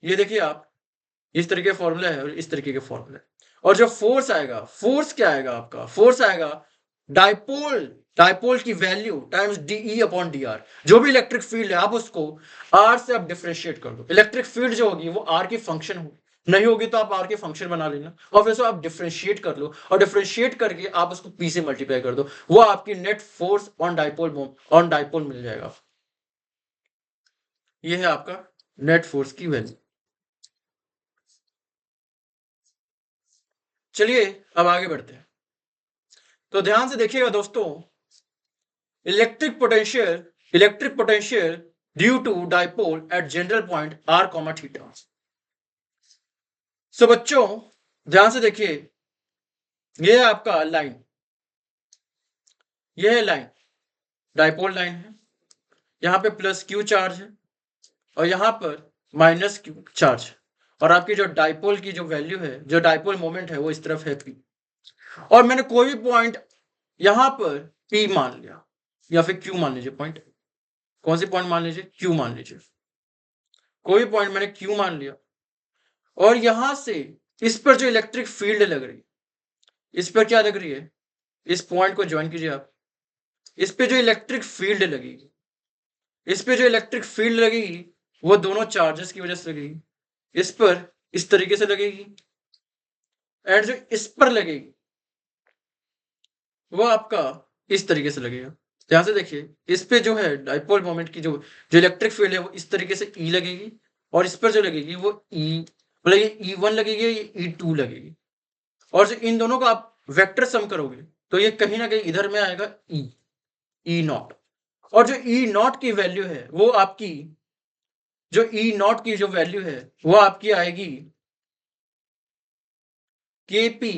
ये देखिए आप, इस तरीके का फॉर्मूला है और इस तरीके का फॉर्मूला है। और जो फोर्स आएगा, फोर्स क्या आएगा आपका, फोर्स आएगा डाइपोल की वैल्यू टाइम्स DE/dr। जो भी इलेक्ट्रिक फील्ड है आप उसको r से आप डिफरेंशिएट कर दो, इलेक्ट्रिक फील्ड जो होगी वो r की फंक्शन होगी, नहीं होगी तो आप r के फंक्शन बना लेना, और फिर आप डिफरेंशिएट कर लो, और डिफरेंशिएट करके आप उसको p से मल्टीप्लाई कर दो, वो आपकी नेट फोर्स ऑन डाइपोल मिल जाएगा। ये है आपका नेट फोर्स की वैल्यू। चलिए अब आगे बढ़ते हैं, तो ध्यान से देखिएगा दोस्तों, electric potential due to dipole at general point r, theta. So बच्चों ध्यान से देखिए, ये है आपका लाइन, ये है लाइन, डाइपोल लाइन है, यहाँ पे प्लस क्यू चार्ज है और यहाँ पर माइनस क्यू चार्ज है, और आपकी जो डाइपोल की जो वैल्यू है, जो डाइपोल मोमेंट है वो इस तरफ है P, और मैंने कोई भी पॉइंट यहां पर P मान लिया या फिर Q मान लीजिए, पॉइंट कौन सी पॉइंट मान लीजिए, Q मान लीजिए, कोई पॉइंट मैंने Q मान लिया, और यहां से इस पर जो इलेक्ट्रिक फील्ड लग रही है, इस पर क्या लग रही है, इस पॉइंट को ज्वाइन कीजिए आप, इस पे जो इलेक्ट्रिक फील्ड लगेगी, इस पे जो इलेक्ट्रिक फील्ड लगेगी वो दोनों चार्जेस की वजह से लगेगी, इस पर इस तरीके से लगेगी, एंड जो इस पर लगेगी वो आपका इस तरीके से लगेगा। ध्यान से देखिए, इस पे जो है डाइपोल मोमेंट की जो इलेक्ट्रिक फील्ड है वो इस तरीके से E लगेगी, और इस पर जो लगेगी वो मतलब ये E1 लगेगी, ये E2 लगेगी, और जो इन दोनों का आप वेक्टर सम करोगे तो ये कहीं ना कहीं इधर में आएगा ई नॉट, और जो ई नॉट की वैल्यू है वो आपकी, जो ई नॉट की जो वैल्यू है वो आपकी आएगी केपी,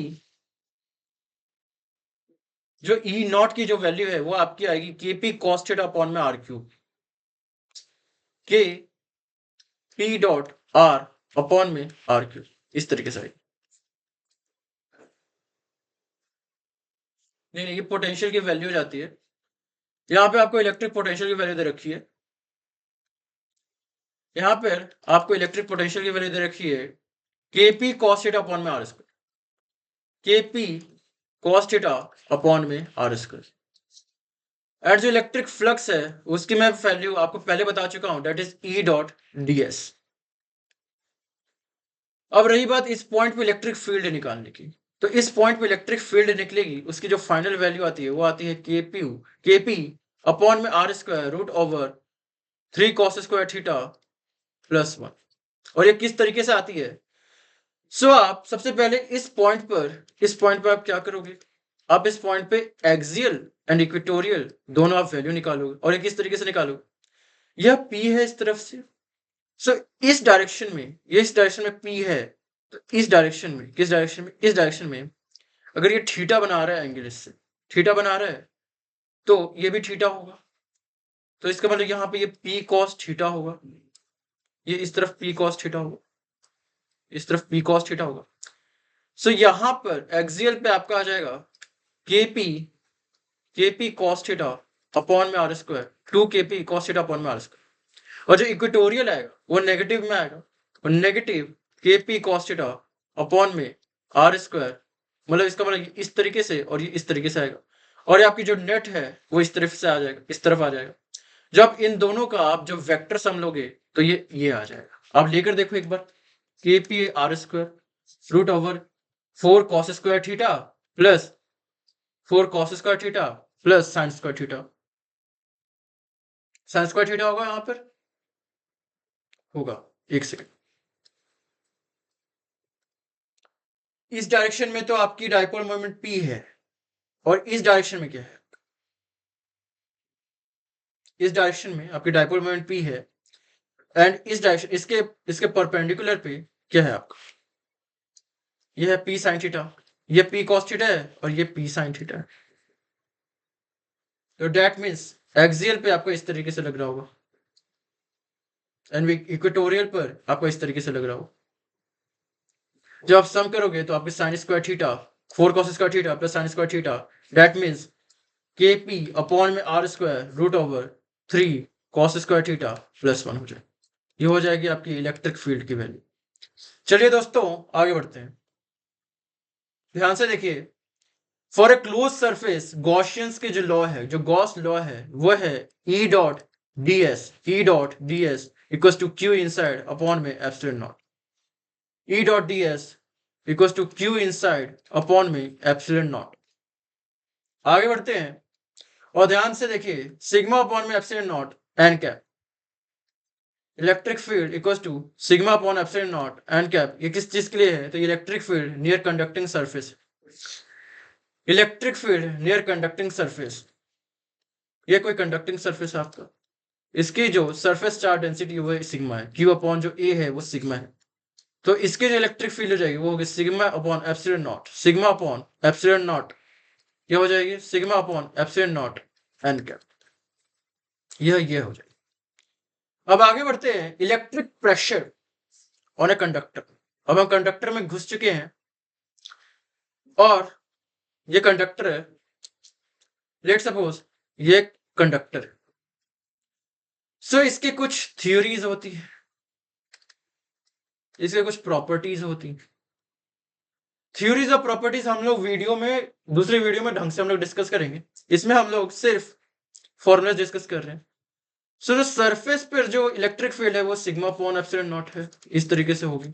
जो ई नॉट की जो वैल्यू है वो आपकी आएगी केपी कॉस थीटा अपॉन में आर क्यूब, के पी डॉट आर अपॉन में आर क्यूब, इस तरीके से आएगी। नहीं, ये पोटेंशियल की वैल्यू हो जाती है। यहाँ पे आपको इलेक्ट्रिक पोटेंशियल की वैल्यू दे रखी है, यहाँ पर आपको इलेक्ट्रिक पोटेंशियल की वैल्यू दे रखी है केपी कॉस थीटा अपॉन में are square, KP cos theta upon में आर स्क्वायर। और जो इलेक्ट्रिक फ्लक्स है उसकी मैं वैल्यू आपको पहले बता चुका हूं, that is E dot ds। अब रही बात इस पॉइंट पे इलेक्ट्रिक फील्ड निकालने की, तो इस पॉइंट पे इलेक्ट्रिक फील्ड निकलेगी, उसकी जो फाइनल वैल्यू आती है वो आती है केपी अपॉन में are square root over 3 cos square theta plus 1। और ये किस तरीके से आती है? सो आप सबसे पहले इस पॉइंट पर आप क्या करोगे, आप इस पॉइंट पे एक्सियल एंड इक्वेटोरियल दोनों आप वैल्यू निकालोगे, और ये किस तरीके से निकालोगे, यह P है इस तरफ से, सो इस डायरेक्शन में, ये इस डायरेक्शन में P है, तो इस डायरेक्शन में, किस डायरेक्शन में, इस डायरेक्शन में अगर ये थीटा बना रहा है, एंगल इससे थीटा बना रहा है, तो ये भी थीटा होगा, तो इसका मतलब यहाँ पे ये P cos थीटा होगा, ये इस तरफ P cos थीटा होगा, इस तरफ P cos थीटा होगा। सो यहाँ पर एक्सियल पे आपका आ जाएगा केपी cos थीटा अपॉन में are square, 2 KP cos theta upon में आर स्क्वायर, और जो इक्वेटोरियल आएगा वो नेगेटिव में आएगा, और negative KP cos theta upon में आर स्क्वायर, मतलब इसका मतलब इस तरीके से और ये इस तरीके से आएगा, और ये आपकी जो नेट है वो इस तरफ से आ जाएगा, इस तरफ आ जाएगा। जब इन दोनों का आप जो वेक्टर सम लोगे तो ये आ जाएगा। आप लेकर देखो एक बार, k p r square root over 4 cos square theta plus 4 cos square theta plus sine square theta, sine square theta होगा, यहाँ पर होगा, एक सेकंड, इस डायरेक्शन में तो आपकी डाइपोल मोमेंट P है, और इस डायरेक्शन में क्या है, इस डायरेक्शन में आपकी डाइपोल मोमेंट P है, एंड इस डायरेक्शन, इसके परपेंडिकुलर पे क्या है आपका, यह है P sin थीटा, ये P cos थीटा है और ये P sin थीटा है, तो दैट मीन्स एक्सियल पे आपको इस तरीके से लग रहा होगा, एंड इक्वेटोरियल पर आपको इस तरीके से लग रहा होगा। जब आप सम करोगे तो आपके sine square theta 4 cos square theta plus sine square theta, that means k p upon में are square root over 3 cos square theta plus 1 हो जाए, ये हो जाएगी आपकी इलेक्ट्रिक फील्ड की वैल्यू। चलिए दोस्तों आगे बढ़ते हैं, ध्यान से देखिए, फॉर ए क्लोज सरफेस गॉसियंस के जो लॉ है, जो गॉस लॉ है वो है e dot ds equals to q inside upon में epsilon not, e dot ds equals to q inside upon में एप्सिलॉन नॉट। आगे बढ़ते हैं और ध्यान से देखिए, सिग्मा अपॉन में epsilon naught n cap, electric field equals to sigma upon epsilon naught n cap, ये किस चीज के लिए है, तो electric field near conducting surface, electric field near conducting surface, ये कोई कंडक्टिंग सरफेस है आपका, इसकी जो सरफेस चार्ज डेंसिटी वो सिग्मा है, क्यू अपॉन जो ए है वो सिग्मा है, तो इसकी जो इलेक्ट्रिक फील्ड हो जाएगी वो होगी sigma upon epsilon not, sigma upon epsilon not, ये हो जाएगी sigma upon epsilon naught n cap, ये हो जाएगी। अब आगे बढ़ते हैं, electric pressure on a conductor. अब हम कंडक्टर में घुस चुके हैं और ये कंडक्टर है, लेट सपोज ये कंडक्टर है, सो इसके कुछ थ्योरीज होती है, इसके कुछ प्रॉपर्टीज होती हैं, थ्योरीज और प्रॉपर्टीज हम लोग वीडियो में, दूसरे वीडियो में ढंग से हम लोग डिस्कस करेंगे, इसमें हम लोग सिर्फ फॉर्मूला डिस्कस कर रहे हैं। सो जो सरफेस पर जो इलेक्ट्रिक फील्ड है वो सिग्मा अपॉन एप्सिलॉन नॉट है, इस तरीके से होगी।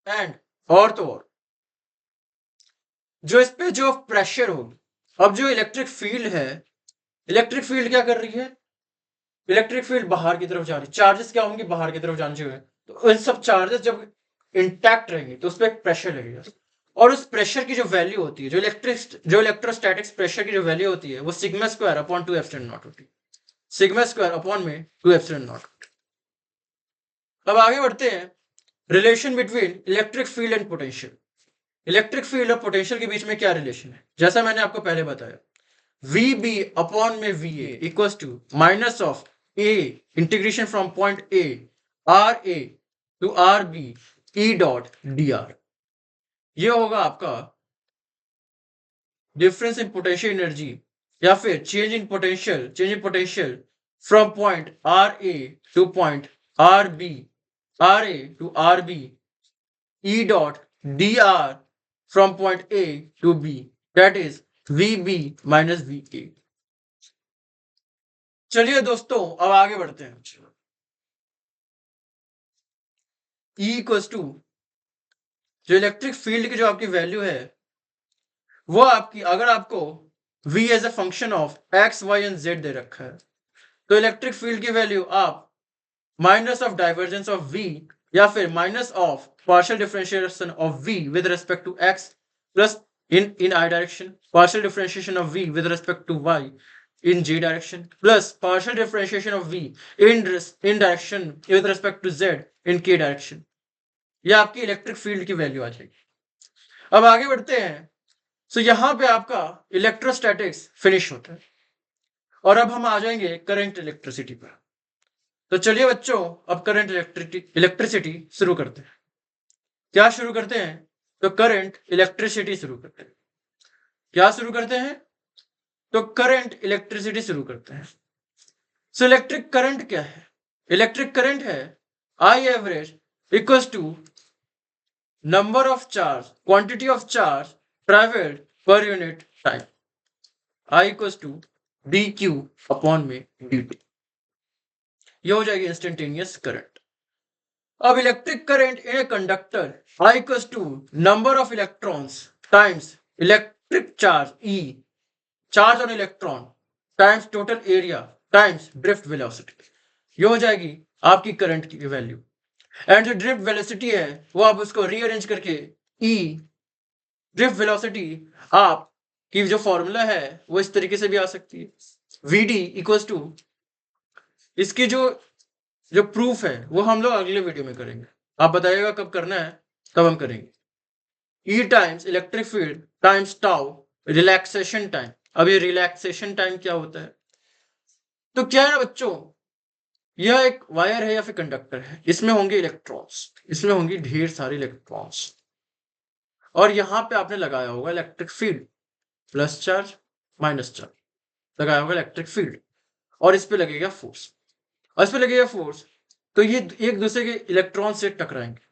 एंड और तो और जो इस पे जो प्रेशर होगी, अब जो इलेक्ट्रिक फील्ड है, इलेक्ट्रिक फील्ड क्या कर रही है, इलेक्ट्रिक फील्ड बाहर की तरफ जा रही है, चार्जेस क्या होंगे बाहर की तरफ जाने चाहिए, तो इन सब चार्जेस जब इंटैक्ट रहेंगे तो उस पर एक प्रेशर लगेगा, और उस प्रेशर की जो वैल्यू होती है, जो इलेक्ट्रोस्टैटिक्स प्रेशर की जो वैल्यू होती है, वो sigma square upon 2 epsilon not होती है। सिग्मा स्क्वायर अपॉन में 2 एप्सिलॉन नॉट। अब आगे बढ़ते हैं, relation between electric field and potential. Electric field और पोटेंशियल के बीच में क्या रिलेशन है? जैसा मैंने आपको पहले बताया, वी बी अपॉन में V A equal to minus of a integration from point A R A to R B E dot D R. ये होगा आपका डिफरेंस इन पोटेंशियल एनर्जी, या फिर change in potential from point R A to point R A to R B E dot D R from point A to B, that is V B minus V A. चलिए दोस्तों अब आगे बढ़ते हैं। E equal to जो electric field की जो आपकी वैल्यू है, वो आपकी, अगर आपको V as a function of x, y and z दे रखा है, तो इलेक्ट्रिक फील्ड की वैल्यू आप minus of divergence of V या फिर minus of partial differentiation of V with respect to x plus in I direction, partial differentiation of V with respect to y in j direction, plus partial differentiation of V in direction with respect to z in k direction. ये आपकी electric field की value आ जाएगी। अब आगे बढ़ते हैं। सो यहां पे आपका इलेक्ट्रोस्टैटिक्स फिनिश होता है, और अब हम आ जाएंगे करंट इलेक्ट्रिसिटी पर। तो चलिए बच्चों, अब करंट इलेक्ट्रिसिटी शुरू करते हैं। क्या शुरू करते हैं? तो करंट इलेक्ट्रिसिटी शुरू करते हैं। क्या शुरू करते हैं? तो करंट इलेक्ट्रिसिटी शुरू करते हैं। सो इलेक्ट्रिक करंट क्या है? इलेक्ट्रिक करंट है I average equals to number of charge, quantity of charge travelled per unit time, I equals to D Q upon में डी टी। ये हो जाएगी इंस्टेंटेनियस करंट। अब electric current in a conductor I equals to number of electrons times electric charge E, charge on electron times total area times drift velocity. ये हो जाएगी आपकी current की वैल्यू। एंड जो ड्रिफ्ट वेलोसिटी है वो आप उसको रीअरेंज करके E ड्रिफ्ट वेलोसिटी आप की जो फॉर्मूला है वो इस तरीके से भी आ सकती है, Vd इक्वल्स टू, इसकी जो प्रूफ है वो हम लोग अगले वीडियो में करेंगे। आप बताइएगा कब करना है, तब हम करेंगे। E times electric field times tau relaxation time. अब ये रिलैक्सेशन टाइम क्या होता है? तो क्या है ना बच्चों, यह एक वायर है या फिर कंडक्टर है, इसमें होंगे इलेक्ट्रॉन्स, इसमें होंगी ढेर सारे इलेक्ट्रॉन्स, और यहां पे आपने लगाया होगा electric field, plus charge minus charge लगाया होगा इलेक्ट्रिक फील्ड, और इस पे लगेगा फोर्स, और इस पे लगेगा फोर्स, तो ये एक दूसरे के इलेक्ट्रॉन से टकराएंगे।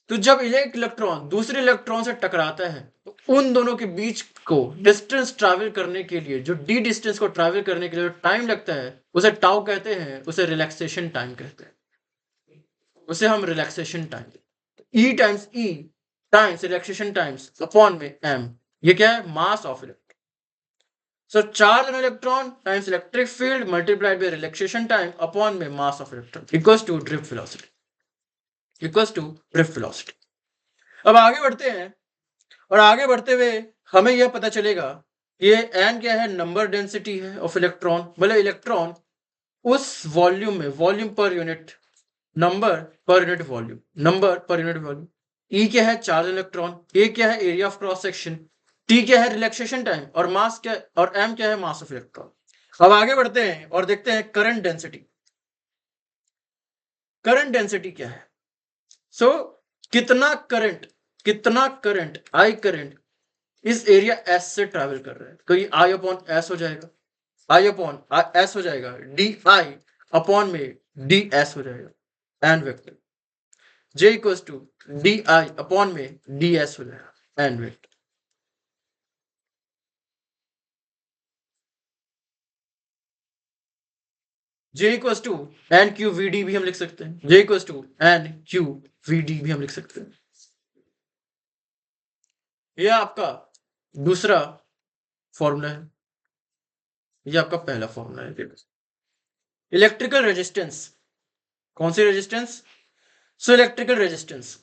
तो जब एक इलेक्ट्रॉन दूसरे इलेक्ट्रॉन से टकराता है तो उन दोनों के बीच को डिस्टेंस ट्रैवल करने के लिए, जो डी डिस्टेंस को ट्रैवल करने के लिए जो टाइम लगता है उसे टाउ कहते हैं, उसे रिलैक्सेशन टाइम कहते हैं, उसे हम relaxation time. E times e times relaxation times upon में एम, ये क्या है? Mass of electron. So charge on electron times electric field multiplied by relaxation time upon में mass of electron equals to drift velocity, equals to drift velocity. अब आगे बढ़ते हैं, और आगे बढ़ते हुए हमें यह पता चलेगा ये एन क्या है? नंबर डेंसिटी है ऑफ इलेक्ट्रॉन, मतलब इलेक्ट्रॉन उस वॉल्यूम में, volume per unit, number per unit volume, number per unit volume. E क्या है? Charge electron. ए क्या है? Area of cross section. T क्या है? Relaxation time. और मास क्या, और एम क्या है? Mass of electron. अब आगे बढ़ते हैं और देखते हैं करंट डेंसिटी। करंट डेंसिटी क्या है? सो कितना करंट आई करंट इस एरिया एस से ट्रैवल कर रहा है, तो ये आई अपॉन एस हो जाएगा, आई अपॉन एस हो जाएगा, डी आई अपॉन में डी एस हो जाएगा, n vector. J equals to d I upon में डी एस हो जाएगा, n vector. J equals to n q v d भी हम लिख सकते हैं, j equals to n q v d भी हम लिख सकते हैं। यह आपका दूसरा फॉर्मूला है, यह आपका पहला फॉर्मूला है। इलेक्ट्रिकल रेजिस्टेंस, कौन सी resistance? So electrical resistance,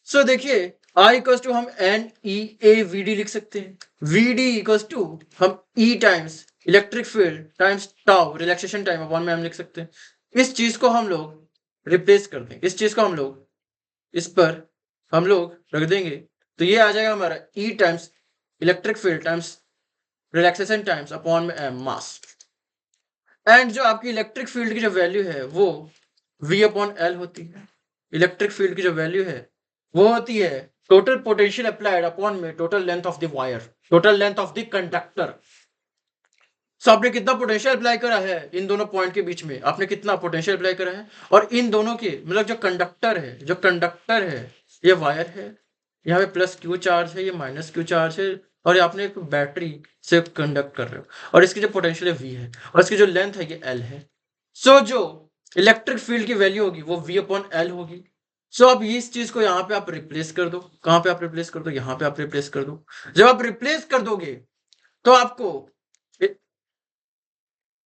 so देखिए I इक्वल टू हम n e a v d लिख सकते हैं, वी डी इक्वल टू हम e times electric field times tau relaxation time upon में हम लिख सकते हैं। इस चीज को हम लोग रिप्लेस कर दें, इस चीज को हम लोग इस पर हम लोग रख देंगे, तो ये आ जाएगा हमारा e times electric field times relaxation times upon में एम मास। एंड जो आपकी इलेक्ट्रिक फील्ड की जो वैल्यू है वो V अपॉन एल होती है। इलेक्ट्रिक फील्ड की जो वैल्यू है वो होती है टोटल पोटेंशियल अप्लाइड अपॉन में total length of the wire, total length of the conductor. So आपने कितना पोटेंशियल अप्लाई करा है इन दोनों पॉइंट के बीच में, आपने कितना पोटेंशियल अप्लाई करा है, और इन दोनों के मतलब जो कंडक्टर है ये वायर है, यहाँ पे प्लस क्यू चार्ज है, ये माइनस क्यू चार्ज है, और आपने एक बैटरी से कंडक्ट कर रहे हो, और इसकी जो पोटेंशियल है V है, और इसकी जो लेंथ है ये L है। सो जो इलेक्ट्रिक फील्ड की वैल्यू होगी वो V अपॉन एल होगी। सो अब इस चीज को यहाँ पे आप रिप्लेस कर दो, कहाँ पे आप रिप्लेस कर दो, यहाँ पे आप रिप्लेस कर दो। जब आप रिप्लेस कर दोगे तो आपको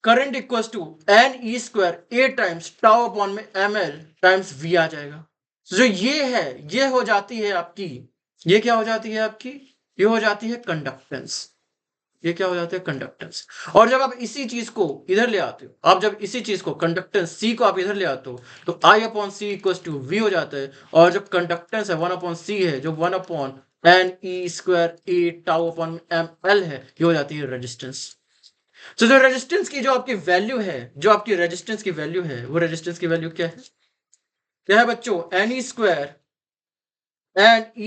current equals to N E square A times tau upon में एम एल टाइम्स वी आ जाएगा। जो ये है ये हो जाती है आपकी, ये क्या हो जाती है आपकी, ये हो जाती है कंडक्टेंस, ये क्या हो जाता है कंडक्टेंस। और जब आप इसी चीज को इधर ले आते हो, आप जब इसी चीज को कंडक्टेंस सी को आप इधर ले आते हो तो I upon c equals to v हो जाता है, और जो कंडक्टेंस है वन अपॉन सी है, जो वन अपॉन एन ई स्क्वायर ए टाउ अपॉन एम एल है, ये हो जाती है रेजिस्टेंस। तो जो रेजिस्टेंस की जो आपकी वैल्यू है, जो आपकी रेजिस्टेंस की वैल्यू है, वो रेजिस्टेंस की वैल्यू क्या है, क्या है बच्चों, एन ई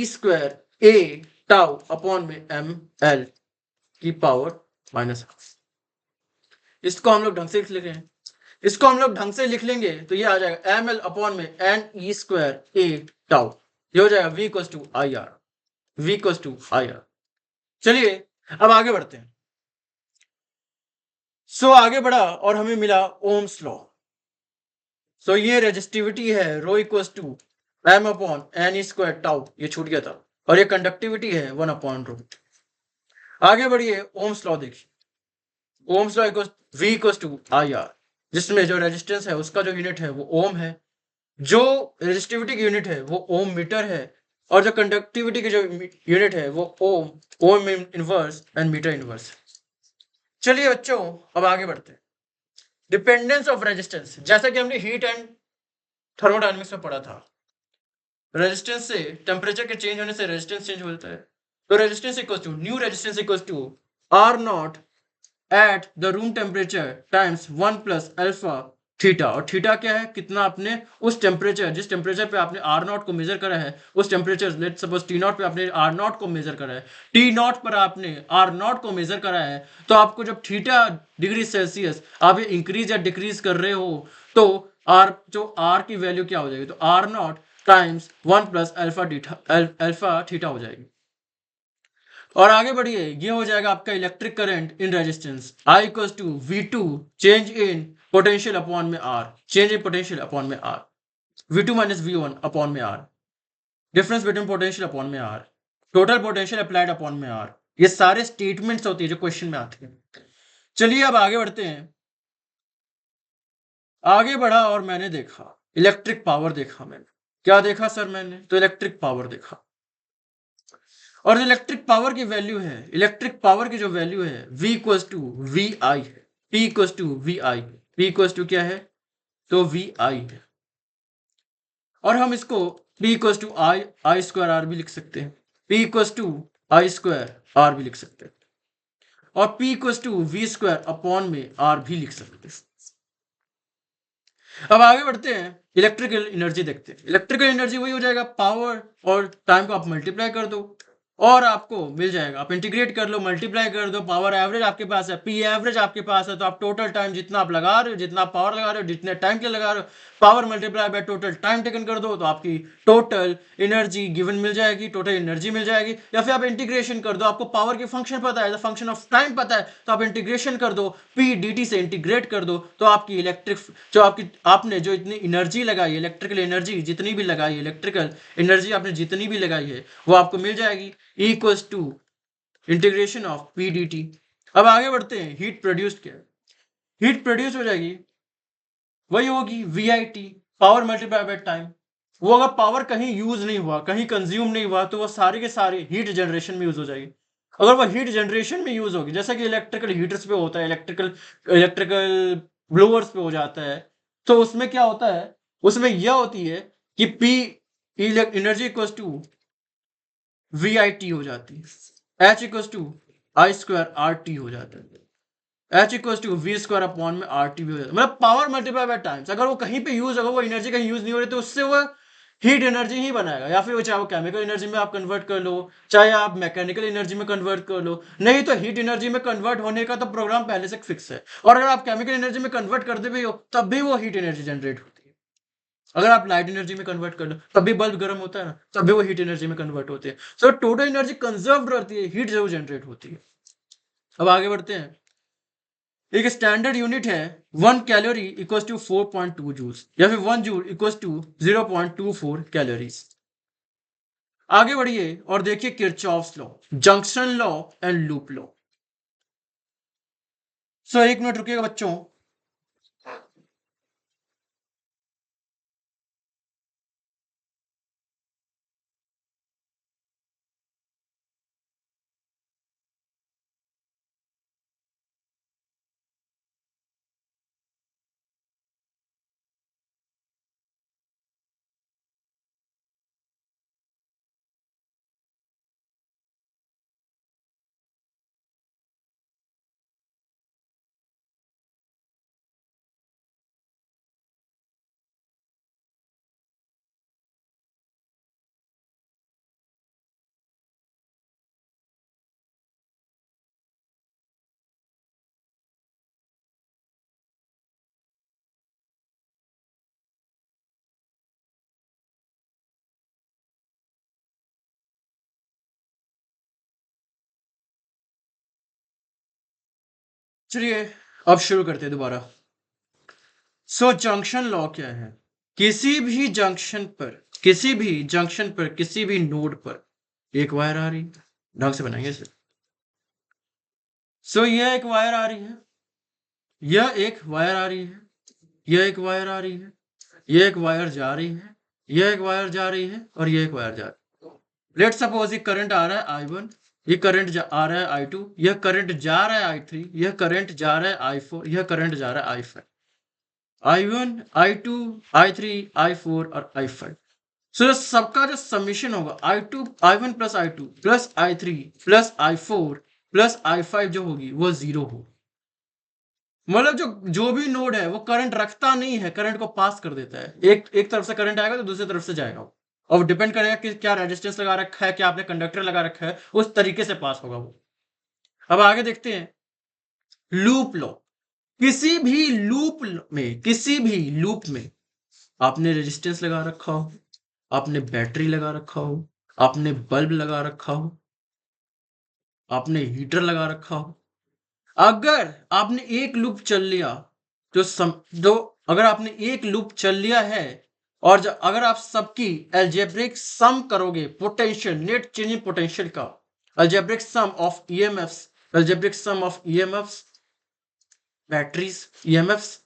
स्क्वायर ए टाउ अपॉन में एम एल की पावर माइनस हाफ। इसको हम लोग ढंग से लिख लेंगे, इसको हम लोग ढंग से लिख लेंगे तो ये आ जाएगा एम एल अपॉन में एन ई स्क्वायर ए टाउ, ये हो जाएगा V equal to I R, V equal to I R. चलिए अब आगे बढ़ते हैं। सो आगे बढ़ा और हमें मिला ओम्स लॉ। सो ये रेजिस्टिविटी है rho equal to m upon n square tau, ये छूट गया था, और ये कंडक्टिविटी है वन अपॉन रो। आगे बढ़िए ओम्स लॉ देखिए, Ohm's law equal V equal to I R, जिसमें जो रेजिस्टेंस है उसका जो यूनिट है वो ओम है, जो रेजिस्टिविटी की यूनिट है वो ओम मीटर है, और जो कंडक्टिविटी की जो यूनिट है वो ohm inverse and metre inverse. चलिए बच्चों अब आगे बढ़ते हैं। डिपेंडेंस ऑफ रेजिस्टेंस, जैसा कि हमने हीट एंड थर्मोडायनेमिक्स में पढ़ा था, रेजिस्टेंस से टेम्परेचर के चेंज होने से रेजिस्टेंस चेंज होता है। तो resistance equals to new resistance equals to R not at the room temperature times 1 plus alpha theta. और थीटा क्या है, कितना आपने उस टेम्परेचर, जिस टेम्परेचर पे आपने आर नॉट को मेजर करा है, उस temperature let suppose T not पे आपने आर नॉट को मेजर करा है, टी नॉट पर आपने आर नॉट को मेजर करा है, तो आपको जब थीटा डिग्री सेल्सियस आप ये इंक्रीज या डिक्रीज कर रहे हो तो आर, जो आर की वैल्यू क्या हो जाएगी, तो R not times 1 plus alpha theta हो जाएगी। और आगे बढ़िए, ये हो जाएगा आपका electric current in resistance I equals to V2 change in potential upon में R, change in potential upon में R, V2 minus V1 upon में R, difference between potential upon में R, total potential applied upon में R। ये सारे statements होती है जो क्वेश्चन में आती है। चलिए अब आगे बढ़ते हैं। आगे बढ़ा और मैंने देखा इलेक्ट्रिक पावर, देखा मैंने क्या देखा सर, मैंने तो इलेक्ट्रिक पावर देखा, और जो इलेक्ट्रिक पावर की वैल्यू है, इलेक्ट्रिक पावर की जो वैल्यू है V equals to V I है, P equals to V I, P equals to क्या है, तो वी आई है, और हम इसको P equals to I square R भी लिख सकते हैं, P equals to I square R भी लिख सकते हैं, और P equals to V square upon में आर भी लिख सकते हैं। अब आगे बढ़ते हैं, इलेक्ट्रिकल एनर्जी देखते हैं। इलेक्ट्रिकल एनर्जी वही हो जाएगा, पावर और टाइम को आप मल्टीप्लाई कर दो और आपको मिल जाएगा, आप इंटीग्रेट कर लो, मल्टीप्लाई कर दो, पावर एवरेज आपके पास है, पी एवरेज आपके पास है, तो आप टोटल टाइम जितना आप लगा रहे हो, जितना पावर लगा रहे हो, जितने टाइम के लिए लगा रहे हो, power multiply by total time taken कर दो, तो आपकी टोटल एनर्जी गिवन मिल जाएगी, टोटल एनर्जी मिल जाएगी। या फिर आप इंटीग्रेशन कर दो, आपको पावर की फंक्शन पता है, फंक्शन ऑफ टाइम पता है, तो आप इंटीग्रेशन कर दो, पी डी टी से इंटीग्रेट कर दो, तो आपकी इलेक्ट्रिक जो आपने जो इतनी एनर्जी लगाई, इलेक्ट्रिकल एनर्जी जितनी भी लगाई, इलेक्ट्रिकल एनर्जी आपने जितनी भी लगाई है वो आपको मिल जाएगी, equals to integration of P D T. अब आगे बढ़ते हैं, हीट प्रोड्यूस्ड क्या है, हीट प्रोड्यूस हो जाएगी वही होगी V I T, power multiply by time. वो अगर पावर कहीं यूज नहीं हुआ, कहीं कंज्यूम नहीं हुआ, तो वो सारे के सारे हीट जनरेशन में यूज हो जाएगी। अगर वो हीट जनरेशन में यूज होगी, जैसा कि इलेक्ट्रिकल हीटर्स पे होता है, इलेक्ट्रिकल ब्लोअर्स पे हो जाता है, तो उसमें क्या होता है, उसमें यह होती है कि P energy equals to V I T हो जाती है, H equals to I square R T हो जाता है, H equals to V square upon में आर टी भी हो जाता है। मतलब पावर मल्टीप्लाई बाय टाइम्स। अगर वो कहीं पे यूज होगा, वो एनर्जी कहीं यूज नहीं हो रही, तो उससे वो हीट एनर्जी ही बनाएगा। या फिर वो चाहे वो केमिकल एनर्जी में आप कन्वर्ट कर लो, चाहे आप मैकेनिकल एनर्जी में कन्वर्ट कर लो, नहीं तो हीट एनर्जी में कन्वर्ट होने का तो प्रोग्राम पहले से फिक्स है। और अगर आप केमिकल एनर्जी में कन्वर्ट करते भी हो, तब भी वो हीट एनर्जी जनरेट होती है। अगर आप लाइट एनर्जी में कन्वर्ट कर लो, तब भी बल्ब गर्म होता है ना, तब भी वो हीट एनर्जी में कन्वर्ट होती है। सो टोटल एनर्जी कंजर्व रहती है, हीट जरूर जनरेट होती है। अब आगे बढ़ते हैं। एक स्टैंडर्ड यूनिट है 1 कैलोरी इक्वल्स टू 4.2 जूल्स, या फिर 1 जूल इक्वल्स टू 0.24 कैलोरीज। आगे बढ़िए और देखिए Kirchhoff's law, junction law and loop law. So 1 minute रुकिएगा बच्चों। चलिए अब शुरू करते हैं दोबारा। सो जंक्शन लॉ क्या है? किसी भी जंक्शन पर, किसी भी जंक्शन पर, किसी भी नोड पर एक वायर आ रही है। ढंग से बनाएंगे इसे। सो यह एक वायर आ रही है, यह एक वायर आ रही है, यह एक वायर आ रही है, यह एक वायर जा रही है, यह एक वायर जा रही है, और यह एक वायर जा रही है। लेट सपोज ये करंट आ रहा है I1, ये करंट आ रहा है I2, यह करंट जा रहा है I3, यह करंट जा रहा है I4, यह करंट जा रहा है I5, I1, I2, I3, I4 और I5। सो सबका जो समीशन होगा I2, I1 plus I2 plus I3 plus I4 plus I5 जो होगी वो 0 होगी। मतलब जो भी नोड है वो करंट रखता नहीं है, करंट को पास कर देता है। एक तरफ से करंट आएगा तो दूसरी तरफ से जाएगा, और डिपेंड करेगा कि क्या रेजिस्टेंस लगा रखा है, क्या आपने कंडक्टर लगा रखा है, उस तरीके से पास होगा वो। अब आगे देखते हैं लूप लॉ। किसी भी लूप में, किसी भी लूप में आपने रेजिस्टेंस लगा रखा हो, आपने बैटरी लगा रखा हो, आपने बल्ब लगा रखा हो, आपने हीटर लगा रखा हो, अगर आपने एक लूप चल लिया जो अगर आपने एक लूप चल लिया है, और अगर आप सबकी एल्जेब्रिक सम करोगे, पोटेंशियल नेट चेंजिंग पोटेंशियल का algebraic sum of EMFs, algebraic sum of EMFs, batteries, EMFs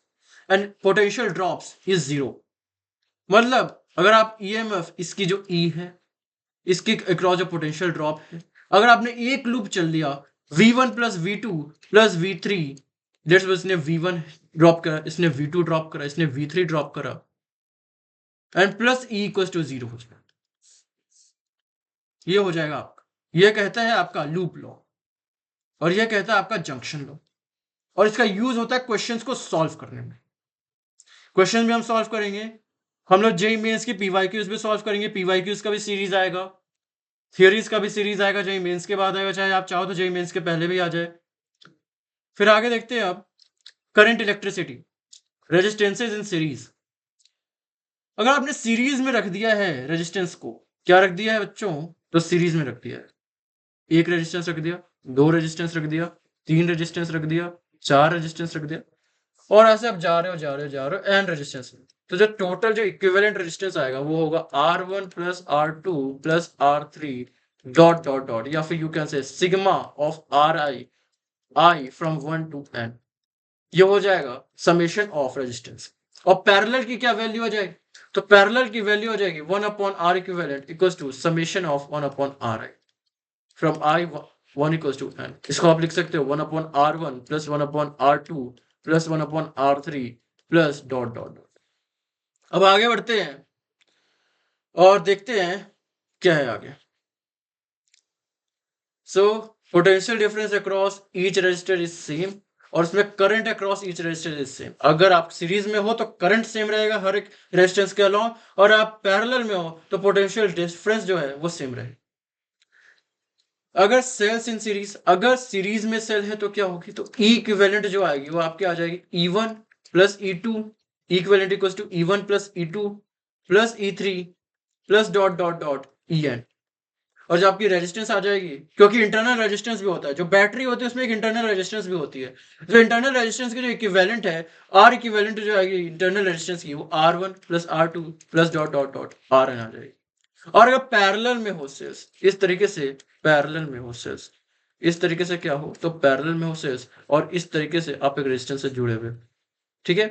and potential drops is 0। मतलब अगर आप ईएमएफ, इसकी जो ई है, इसके अक्रॉस जो पोटेंशियल ड्रॉप है, अगर आपने एक लूप चल लिया V1 plus V2 plus V3, let's इसने V1 ड्रॉप करा, इसने V2 ड्रॉप करा, इसने V3 ड्रॉप करा, and plus E equals to 0 हो जाएगा। ये हो जाएगा आपका, ये कहता है आपका लूप लॉ, और यह कहता है आपका जंक्शन लॉ। और इसका यूज होता है क्वेश्चंस को सॉल्व करने में। क्वेश्चन भी हम सॉल्व करेंगे, हम लोग जेईई मेंस की पीवाईक्यूज भी सॉल्व करेंगे, पीवाईक्यूज का भी सीरीज आएगा, थियरीज का भी सीरीज आएगा, जेईई मेंस के बाद आएगा, चाहे आप चाहो तो जेईई मेंस के पहले भी आ जाए। फिर आगे देखते हैं अब current electricity, resistances in series. अगर आपने सीरीज में रख दिया है रेजिस्टेंस को, क्या रख दिया है बच्चों, तो सीरीज में रख दिया है। एक रेजिस्टेंस रख दिया, दो रेजिस्टेंस रख दिया, तीन रेजिस्टेंस रख दिया, चार रेजिस्टेंस रख दिया, और ऐसे आप जा रहे हो जा रहे हो जा रहे हो एन रेजिस्टेंस में। तो जो टोटल जो इक्विवेलेंट रेजिस्टेंस आएगा वो होगा R1 plus R2 plus R3 dot dot dot, या फिर you can say sigma of RI from 1 to n। ये हो जाएगा समेशन ऑफ रेजिस्टेंस। और पैरेलल की क्या वैल्यू आ जाएगी? तो पैरेलल की वैल्यू हो जाएगी 1 upon R equivalent equals to summation of 1 upon R I from I 1 equals to N. इसको आप लिख सकते हो 1 upon R one plus 1 upon R two plus 1 upon R three plus dot dot dot. अब आगे बढ़ते हैं और देखते हैं क्या है आगे। So potential difference across each resistor is same और उसमें current across each resistor is same. अगर आप सीरीज में हो तो करंट सेम रहेगा हर एक रेजिस्टेंस के अलॉन्ग, और आप पैरेलल में हो तो पोटेंशियल डिफरेंस जो है वो सेम रहे। अगर सेल्स इन सीरीज, अगर सीरीज में सेल है तो क्या होगी? तो ई इक्विवेलेंट जो आएगी वो आपके आ जाएगी E1 plus E2 equivalent equals to E1 plus E2 plus E3 plus dot dot dot En। और जो आपकी रेजिस्टेंस आ जाएगी, क्योंकि इंटरनल रेजिस्टेंस भी होता है, जो बैटरी होती है उसमें एक इंटरनल रेजिस्टेंस भी होती है, जो इंटरनल रेजिस्टेंस की जो इक्विवेलेंट है आर इक्विवेलेंट जो आएगी इंटरनल रेजिस्टेंस की वो R1 plus R2 plus dot dot dot Rn आ जाएगी। और अगर पैरेलल में हो सेल्स इस तरीके से, पैरेलल में हो सेल्स इस तरीके से क्या हो, तो पैरेलल में हो सेल्स और इस तरीके से आप एक रेजिस्टेंस से जुड़े हुए, ठीक है।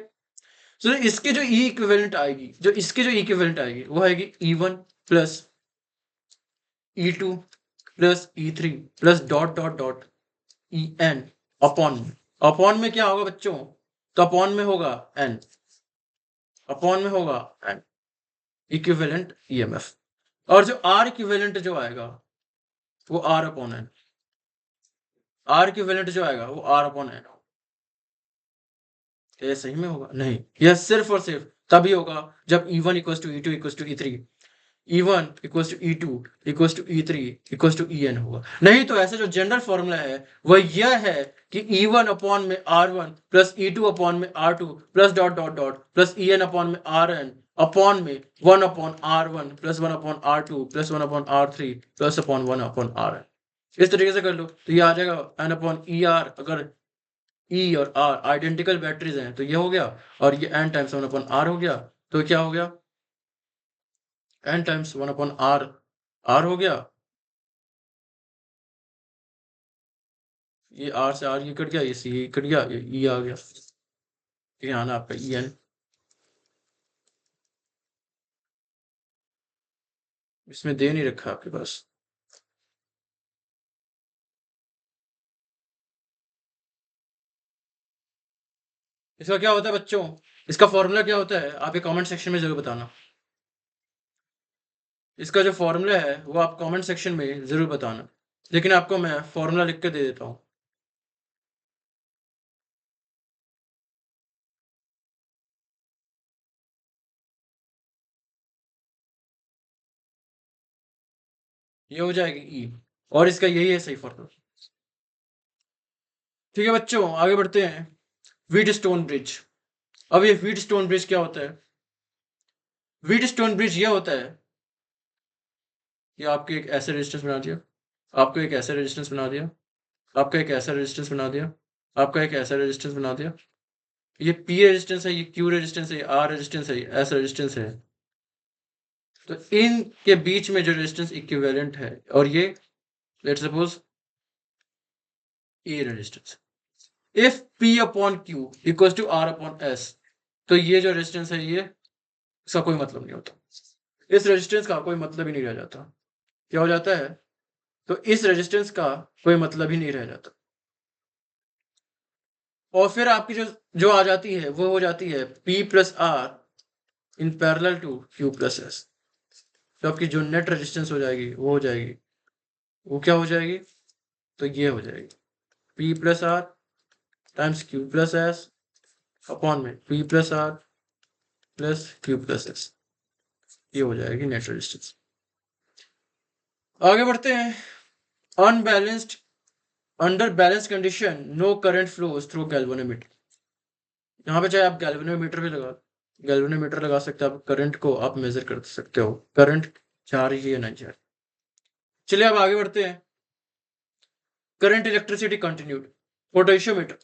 तो इसके जो ई इक्विवेलेंट आएगी, जो इसके जो इक्विवेलेंट आएगी वो आएगी E1 plus E2 plus E3 plus dot dot dot En upon में। अपॉन में क्या होगा बच्चों? तो अपॉन में होगा n, अपॉन में होगा n इक्विवेलेंट EMF। और जो R इक्विवेलेंट जो आएगा वो R upon n, R equivalent जो आएगा वो R अपॉन n। ये सही में होगा? नहीं, यह सिर्फ और सिर्फ तभी होगा जब E1 equals to E2 equals to E3, E1 equals to E2 equals to E3 equals to En होगा। नहीं तो ऐसे जो जनरल फॉर्मूला है वह यह है कि E1 अपॉन में R1 प्लस E2 अपॉन में R2 plus dot dot dot plus En upon में Rn अपॉन में 1 upon R1 plus 1 upon R2 plus 1 upon R3 plus upon 1 upon Rn। इस तरीके से कर लो तो ये आ जाएगा n अपॉन ER। अगर E और R आइडेंटिकल बैटरीज हैं तो ये हो गया, और ये n टाइम्स 1 अपॉन R हो गया। तो क्या हो गया? n टाइम्स 1 अपॉन R हो गया। ये R से R ये कट गया, ये C ये कट गया, ये E आ गया। ये आना आपका En। इसमें दे नहीं रखा आपके पास। इसका क्या होता है बच्चों? इसका फॉर्मूला क्या होता है? आप ये कमेंट सेक्शन में जरूर बताना। इसका जो फॉर्मूला है वो आप कमेंट सेक्शन में जरूर बताना, लेकिन आपको मैं फॉर्मूला लिख के दे देता हूँ। ये हो जाएगी E, और इसका यही है सही फॉर्मूला। ठीक है बच्चों, आगे बढ़ते हैं। Wheat stone bridge. अब ये व्हीट स्टोन ब्रिज क्या होता है? व्हीट स्टोन ब्रिज ये होता है, ये आपके एक ऐसे रेजिस्टेंस बना दिया, आपको एक ऐसा रेजिस्टेंस बना दिया, आपका एक ऐसा रेजिस्टेंस बना दिया, आपका एक ऐसा रेजिस्टेंस बना दिया। ये P रेजिस्टेंस है, ये Q रेजिस्टेंस है, ये R रेजिस्टेंस है, ये S रेजिस्टेंस है। तो इन के बीच में जो रेजिस्टेंस इक्विवेलेंट है, और ये let's suppose A resistance, if P upon Q equals to R upon S, तो ये जो रेजिस्टेंस है ये इसका कोई मतलब नहीं होता। इस रेजिस्टेंस का कोई मतलब ही नहीं रह जाता। क्या हो जाता है? तो इस रेजिस्टेंस का कोई मतलब ही नहीं रह जाता। और फिर आपकी जो जो आ जाती है वो हो जाती है P plus R in parallel to Q plus S। तो आपकी जो नेट रेजिस्टेंस हो जाएगी वो हो जाएगी, वो क्या हो जाएगी? तो ये हो जाएगी P plus R times Q plus S upon में P plus R plus Q plus S। ये हो जाएगी नेट रेजिस्टेंस। आगे बढ़ते हैं। Unbalanced, under balance condition no current flows through galvanometer. यहाँ पे चाहे आप गैल्वेनोमीटर लगा सकते हो, आप करंट को आप मेजर कर सकते हो, करंट जा रही है या नहीं जा रही। चलिए अब आगे बढ़ते हैं। Current electricity continued. Potentiometer.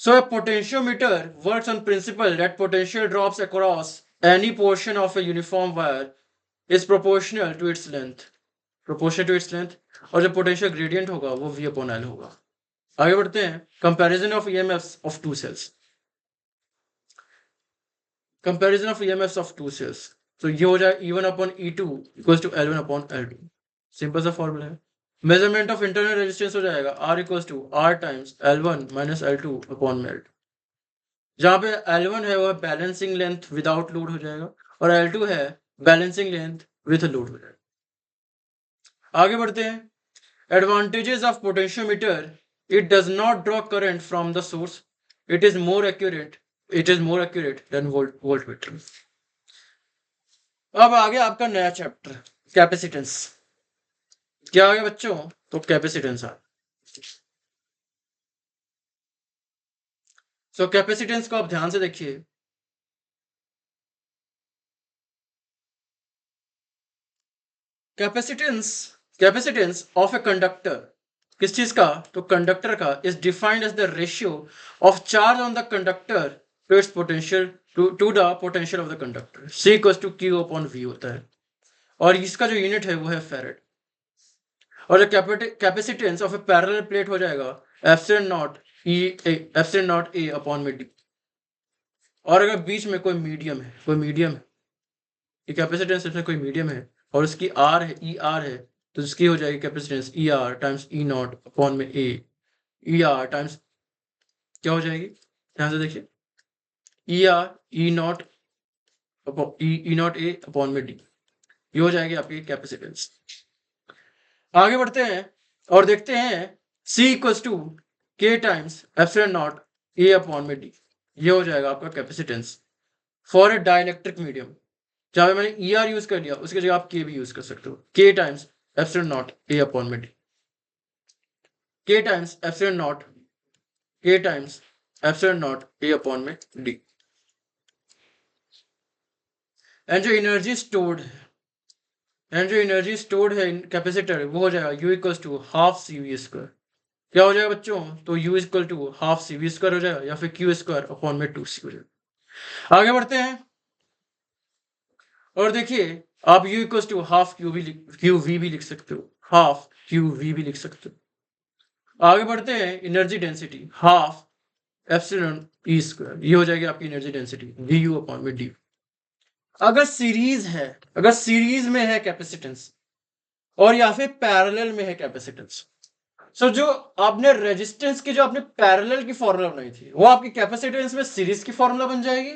So a potentiometer works on principle that potential drops across any portion of a uniform wire is proportional to its length. Proportional to its length। और जो potential gradient होगा वो V upon L होगा। आगे बढ़ते हैं। Comparison of EMFs of two cells। Comparison of EMFs of two cells, तो ये हो जाए E1 upon E2 equals to L1 upon L2, simple सा फॉर्मूला है। मेजरमेंट ऑफ इंटरनल रेजिस्टेंस हो जाएगा R equals to R times L1 minus L2 upon L2, जहां पे L1 है वह बैलेंसिंग लेंथ विदाउट लोड हो जाएगा और L2 है बैलेंसिंग लेंथ विथ लोड हो जाएगा। आगे बढ़ते हैं। Advantages of potentiometer: it does not draw current from the source. It is more accurate. It is more accurate than voltmeter. अब आगे आपका नया चैप्टर कैपेसिटेंस। क्या आ गया बच्चों? तो कैपेसिटेंस आ। सो कैपेसिटेंस को आप ध्यान से देखिए। कैपेसिटेंस ऑफ ए कंडक्टर, किस चीज का? तो कंडक्टर का, is defined as the ratio of charge on the conductor to its potential to the potential of the conductor. C equals to Q upon V होता है और इसका जो यूनिट है वो है फैरेड। और capacitance of A parallel plate हो जाएगा एप्सिलॉन नॉट ए अपॉन में D। और अगर बीच में कोई मीडियम है, ये कैपेसिटेंस इसमें कोई मीडियम है और उसकी R है, ER है, तो इसकी हो जाएगी capacitance ER times E not upon में A। ER टाइम्स क्या हो जाएगी? ध्यान से देखिए, ER E not A upon में D, ये हो जाएगी आपकी कैपेसिटेंस। आगे बढ़ते हैं और देखते हैं C equals to K times epsilon not A upon में D, ये हो जाएगा आपका capacitance for a dielectric medium. जहां पे मैंने ER यूज कर लिया उसकी जगह आप K भी यूज कर सकते हो। K times epsilon not A upon में D, K times epsilon not A upon में D। एंड जो एनर्जी स्टोर्ड है इन कैपेसिटर वो हो जाएगा U equals to half CV square. क्या हो जाएगा बच्चों? तो U equal to half CV square हो जाएगा या फिर Q स्क्वायर अपॉन में 2C हो जाएगा। आगे बढ़ते हैं और देखिए, आप U equals to half QV भी लिख सकते हो, हाफ QV भी लिख सकते हो। आगे बढ़ते हैं, energy density half epsilon E square, ये हो जाएगी आपकी एनर्जी डेंसिटी VU अपॉन में D। अगर सीरीज में है कैपेसिटेंस और या फिर पैरेलल में है कैपेसिटेंस, सो जो आपने रेजिस्टेंस की जो आपने पैरेलल की फॉर्मूला बनाई थी वो आपकी कैपेसिटेंस में सीरीज की फॉर्मूला बन जाएगी,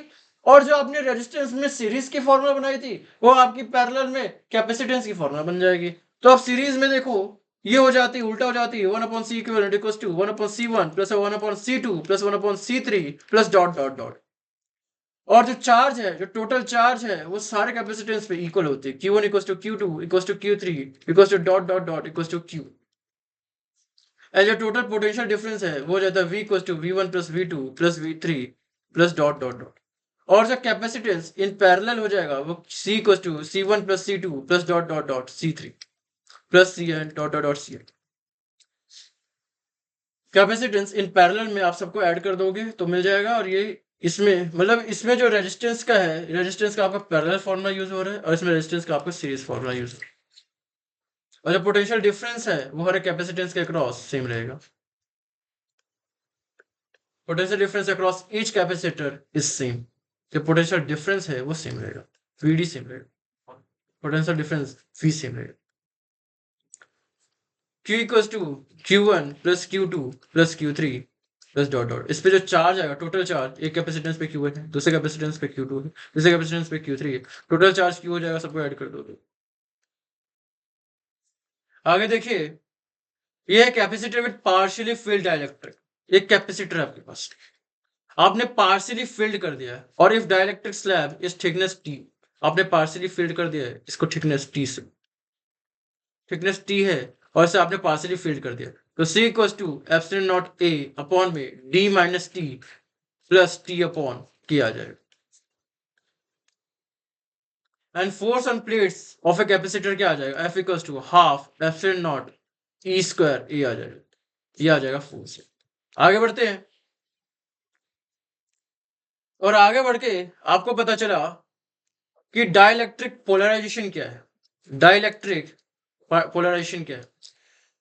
और जो आपने रेजिस्टेंस में सीरीज की फॉर्मूला बनाई थी वो आपकी पैरेलल में कैपेसिटेंस की फॉर्मूला बन जाएगी। तो आप सीरीज में देखो, ये हो जाती है, उल्टा हो जाती है, 1/C equivalent equals to 1/C1 plus 1/C2 plus 1/C3 plus dot dot dot. और जो चार्ज है, जो टोटल चार्ज है वो सारे कैपेसिटेंस पे इक्वल होती है, Q1 equals to Q2 equals to Q3 equals to dot dot dot equals to Q। And जो टोटल पोटेंशियल डिफरेंस है वो हो जाता है V equals to V1 plus V2 plus V3 plus dot dot dot. और जो capacitance in parallel हो जाएगा वो C equals to C1 plus C2 plus dot dot dot C3 plus CN dot dot dot CN। Capacitance in parallel में आप सबको add कर दोगे तो मिल जाएगा। और ये इसमें मतलब इसमें जो रेजिस्टेंस का है, रेजिस्टेंस का आपका पैरेलल फॉर्मूला यूज हो रहा है और इसमें रेजिस्टेंस का आपका सीरीज फॉर्मूला यूज हो रहा है। और जो पोटेंशियल डिफरेंस है वो हर कैपेसिटेंस के अक्रॉस सेम रहेगा। Potential difference across each capacitor is same, जो पोटेंशियल डिफरेंस है वो सेम रहेगा, VD सेम रहेगा, पोटेंशियल डिफरेंस V सेम रहेगा। Q equals to Q1 plus Q2 plus Q3 plus dot dot. इस पे जो चार्ज आएगा, टोटल चार्ज, एक कैपेसिटेंस पे Q1 है, दूसरे कैपेसिटेंस पे Q2 है, दूसरे कैपेसिटेंस पे Q3 है, टोटल चार्ज Q हो जाएगा, सबको ऐड कर दोगे। आगे देखिए, ये capacitor with partially field dielectric, एक कैपेसिटर है आपके पास, आपने पार्शियली फिल्ड कर दिया है और if dielectric slab is thickness T, आपने पार्शियली फिल्ड कर दिया है इसको थिकनेस T से, थिकनेस T है और इसे आपने पार्शियली फिल्ड कर दिया, तो C equals to epsilon not A upon में D minus T plus T upon K आ जाएगा। And force on plates of a capacitor क्या आ जाएगा? F equals to half epsilon not E square A आ जाएगा, ये आ जाएगा फोर्स। आगे बढ़ते हैं और आगे बढ़ के आपको पता चला कि डाइलेक्ट्रिक पोलराइजेशन क्या है, डाइलेक्ट्रिक पोलराइजेशन क्या है।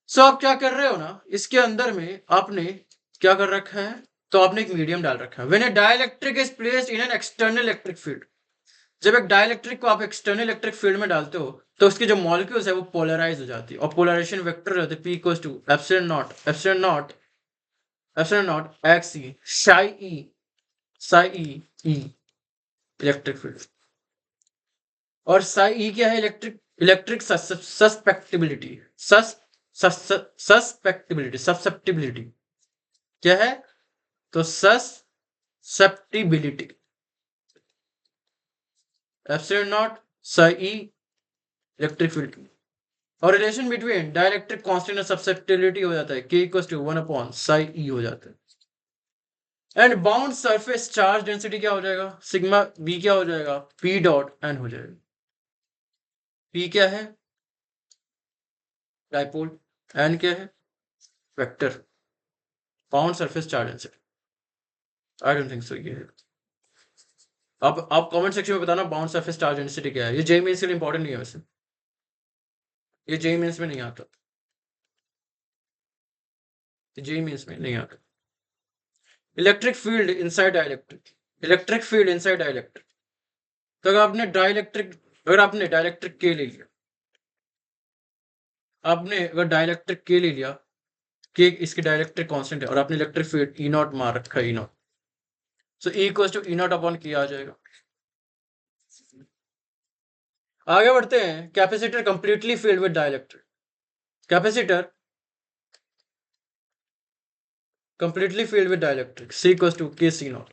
सो आप क्या कर रहे हो ना, इसके अंदर में आपने क्या कर रखा है, तो आपने एक मीडियम डाल रखा है। When A dielectric is placed in an external electric field, जब एक डाइलेक्ट्रिक को आप एक्सटर्नल इलेक्ट्रिक फील्ड में डालते हो तो उसकी जो मॉलिक्यूल्स है वो पोलराइज हो जाती है, और पोलराइजेशन वेक्टर रहते हैं P equals to epsilon not X E psi E electric field. और साई ई क्या है? Electric susceptibility. सस्पेक्टिबिलिटी क्या है? तो सस्पेक्टिबिलिटी एप्सिलॉन नॉट साई ई इलेक्ट्रिक फील्ड। और रिलेशन बिटवीन डाइलेक्ट्रिक कांस्टेंट और सस्पेक्टिबिलिटी हो जाता है K equals to 1 upon psi e हो जाता है। And bound surface charge density क्या हो जाएगा? सिग्मा बी क्या हो जाएगा? P डॉट N हो जाएगा। P क्या है? डाइपोल। N क्या है? Vector. Bound surface charge density. I don't think so ये है। अब आप कमेंट सेक्शन में बताना बाउंड सरफेस चार्ज डेंसिटी क्या है। ये जेईई मेंस के लिए इंपॉर्टेंट नहीं है वैसे, ये जेईई मेंस में नहीं आता, जेईई मेंस में नहीं आता। Electric field inside dielectric, electric field inside dielectric. तो अगर आपने डाइलेक्ट्रिक के ले लिया, आपने अगर डाइलेक्ट्रिक के ले लिया, के इसकी डाइलेक्ट्रिक कांस्टेंट है, और आपने इलेक्ट्रिक फील्ड ई नॉट मार रखा है, e naught, so e equals to e naught upon k आ जाएगा। आगे बढ़ते हैं। Capacitor completely filled with dielectric, capacitor completely filled with dielectric C equals to k c naught.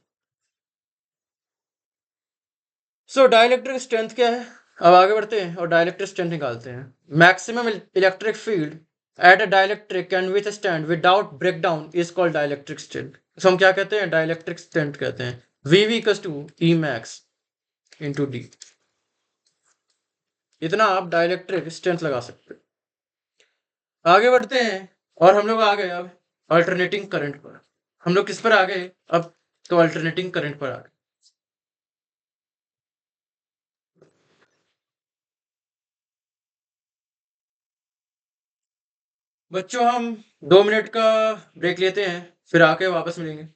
So dielectric strength क्या है? अब आगे बढ़ते हैं और डाइलेक्ट्रिक स्ट्रेंथ निकालते हैं। Maximum electric field at a dielectric can withstand without breakdown is called dielectric strength. तो हम क्या कहते हैं? डाइलेक्ट्रिक स्ट्रेंथ कहते हैं। VV equals to E max into D। इतना आप डाइलेक्ट्रिक स्ट्रेंथ लगा सकते हैं। आगे बढ़ते हैं और हम लोग आ गए अब अल्टरनेटिंग करंट पर। हम लोग किस पर आ गए अब? तो अल्टरनेटिंग करंट पर आ गए। बच्चों हम 2 मिनट का ब्रेक लेते हैं, फिर आके वापस मिलेंगे।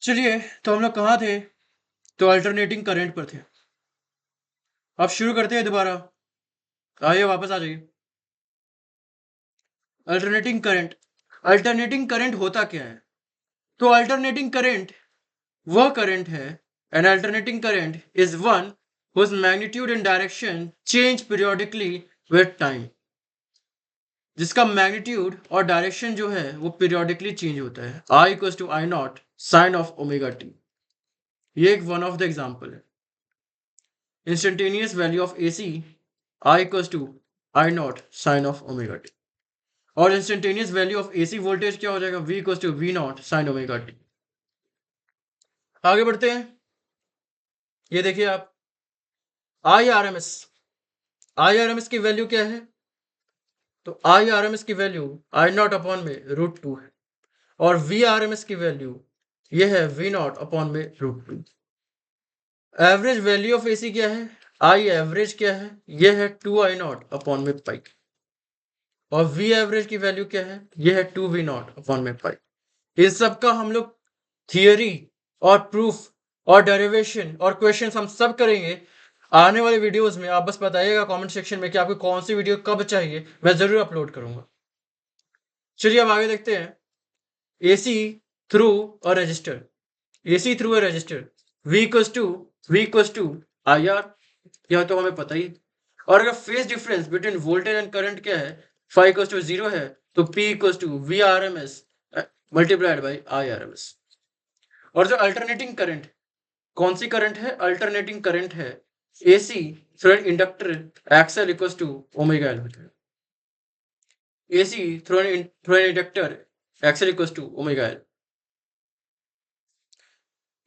चलिए, तो हम लोग कहाँ थे? तो अल्टरनेटिंग करंट पर थे। अब शुरू करते हैं दोबारा। आइए वापस आ जाइए। अल्टरनेटिंग करंट होता क्या है? तो अल्टरनेटिंग करंट वह करंट है, an alternating current is one whose magnitude and direction change periodically with time, जिसका मैग्नीट्यूड और डायरेक्शन जो है वो पीरियोडिकली चेंज होता है। I equals to I naught sine of omega t, ये एक वन ऑफ द एग्जाम्पल है। Instantaneous value of AC I equals to I naught sine of omega t, और instantaneous value of AC voltage क्या हो जाएगा? V equals to V not sine omega T. आगे बढ़ते हैं। ये देखिए आप, IRMS I R M S की वैल्यू क्या है? तो आई आर एम एस की वैल्यू आई नॉट अपॉन में √2 है, और वी आर एम एस की वैल्यू ये है वी नॉट अपॉन में √2। एवरेज वैल्यू ऑफ एसी क्या है? आई एवरेज क्या है? ये है 2I0 अपॉन में पाई, और वी एवरेज की वैल्यू क्या है? ये है 2V0 अपॉन में पाई। इन सब का हम लोग थियरी और प्रूफ और डेरिवेशन और क्वेश्चंस हम सब करेंगे आने वाले वीडियोस में। आप बस बताइएगा कमेंट सेक्शन में कि आपको कौन सी वीडियो कब चाहिए, मैं जरूर अपलोड करूंगा। चलिए अब आगे देखते हैं। एसी थ्रू और रजिस्टर, एसी थ्रू और resistor V equals to I R, यह तो हमें पता ही। और अगर phase difference between voltage and current क्या है, phi इक्वल्स टू 0 है, तो P equals to V R M S multiplied by I R M S. और जो अल्टरनेटिंग करंट, कौन सी करंट है? अल्टरनेटिंग करंट है AC through an inductor XL equals to omega L होता है। AC through an inductor XL equals to omega L.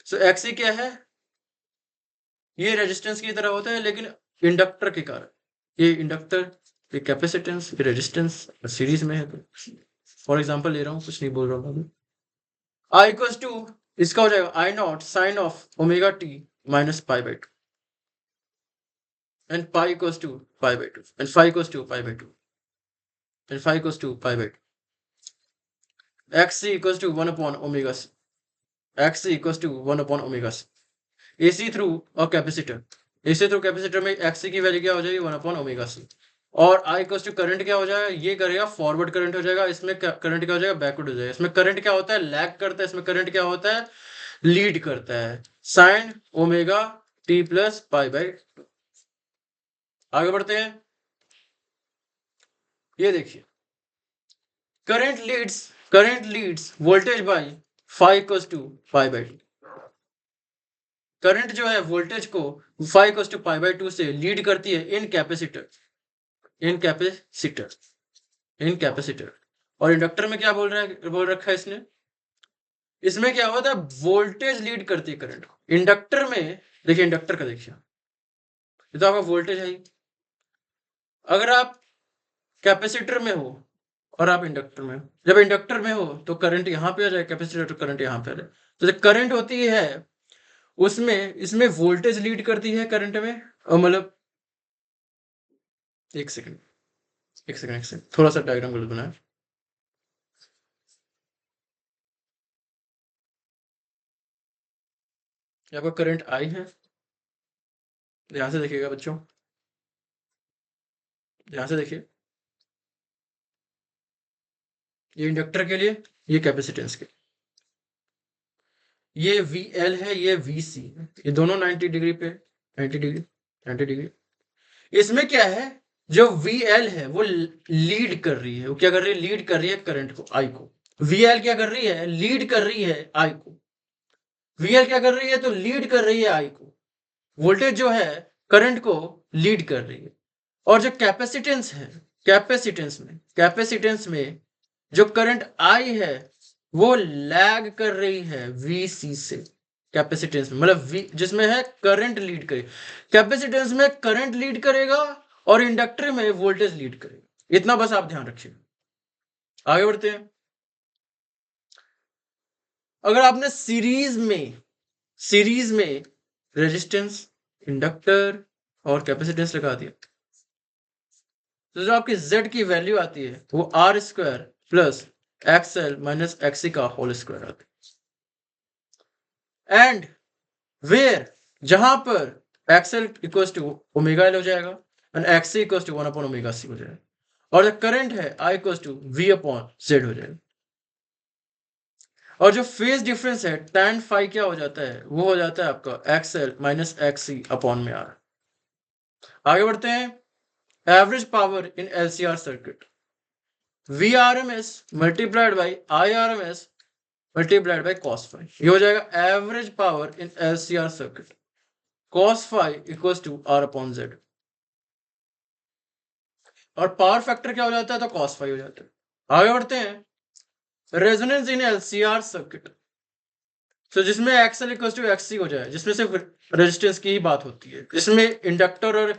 So XC क्या है? ये रेजिस्टेंस की तरह होता है लेकिन इंडक्टर के कारण। ये इंडक्टर, ये कैपेसिटेंस, ये रेजिस्टेंस सीरीज में है। तो फॉर एग्जांपल ले रहा हूँ, कुछ नहीं बोल रहा हूँ। आई इक्वल्स टू, इसका हो जाएगा I naught sine of omega t minus pi by two, and pi equals to pi by two, and phi equals to pi by two, and phi equals to pi by two. X C equals to 1 upon omega C, X C equals to 1 upon omega C. AC through और capacitor, AC through capacitor में X C की value क्या हो जाएगी? 1 upon omega सी। और I equals to current क्या हो जाएगा? ये करेगा फॉरवर्ड करंट हो जाएगा, इसमें करंट क्या हो जाएगा? बैकवर्ड हो जाएगा। इसमें करंट क्या होता है? लैग करता है। इसमें करंट क्या होता है? लीड करता है। Sine omega T plus pi by. आगे बढ़ते हैं। ये देखिए, current leads voltage by phi equals to pi by two. Current जो है वोल्टेज को phi equals to pi by two से लीड करती है in capacitor, in capacitor, in capacitor. और इंडक्टर में क्या बोल रखा है इसने? इसमें क्या होता है? वोल्टेज लीड करती है करंट को। इंडक्टर में देखिए, इंडक्टर का देखिए, ये तो आपका वोल्टेज है ही। अगर आप कैपेसिटर में हो और आप इंडक्टर में हो, जब इंडक्टर में हो तो करंट यहां पे आ जाए, कैपेसिटर तो करंट यहां पे आ जाए। तो जो करंट होती है उसमें, इसमें वोल्टेज लीड करती है करंट में। और मतलब एक सेकंड, थोड़ा सा डायग्राम गलत बनाया। आपका करंट आई है, ध्यान से देखिएगा बच्चों, ध्यान से देखिए। ये इंडक्टर के लिए, ये कैपेसिटेंस के, ये VL है, ये VC है, ये दोनों 90 डिग्री पे, 90 डिग्री। इसमें क्या है? जो VL है वो लीड कर रही है, वो क्या कर रही है? लीड कर रही है करंट को, आई को। VL क्या कर रही है? लीड कर रही है आई को। VL क्या कर रही है? तो लीड कर रही है आई को। वोल्टेज जो है करंट को लीड कर रही है। और जो कैपेसिटेंस है, कैपेसिटेंस में जो करंट आई है वो लैग कर रही है VC से। कैपेसिटेंस में मतलब जिसमें है करंट लीड करे, कैपेसिटेंस में करंट लीड करेगा और इंडक्टर में वोल्टेज लीड करेगा। इतना बस आप ध्यान रखिएगा। आगे बढ़ते हैं। अगर आपने सीरीज में रेजिस्टेंस, इंडक्टर और कैपेसिटेंस लगा दिया, तो जो आपकी Z की वैल्यू आती है वो R² plus XL minus XC का होल स्क्वायर आती है। एंड वेयर, जहां पर XL equals to omega L हो जाएगा and XC equals to 1 upon omega C हो जाएगा। और जो करंट है I equals to V upon Z हो जाएगा। और जो फेज डिफरेंस है tan फाई क्या हो जाता है? वो हो जाता है आपका XL माइनस XC अपॉन में R। आगे बढ़ते हैं। Average power in LCR circuit, VRMS multiplied by IRMS multiplied by cos phi. ये हो जाएगा average power in LCR circuit, cos phi equals to R upon Z। और पावर फैक्टर क्या हो जाता है? तो cos फाई हो जाता है। आगे बढ़ते हैं। रेजोनेंस इन LCR सर्किट, तो जिसमें XL इक्वल्स टू XC हो जाए, जिसमें सिर्फ रेजिस्टेंस की ही बात होती है, जिसमें इंडक्टर और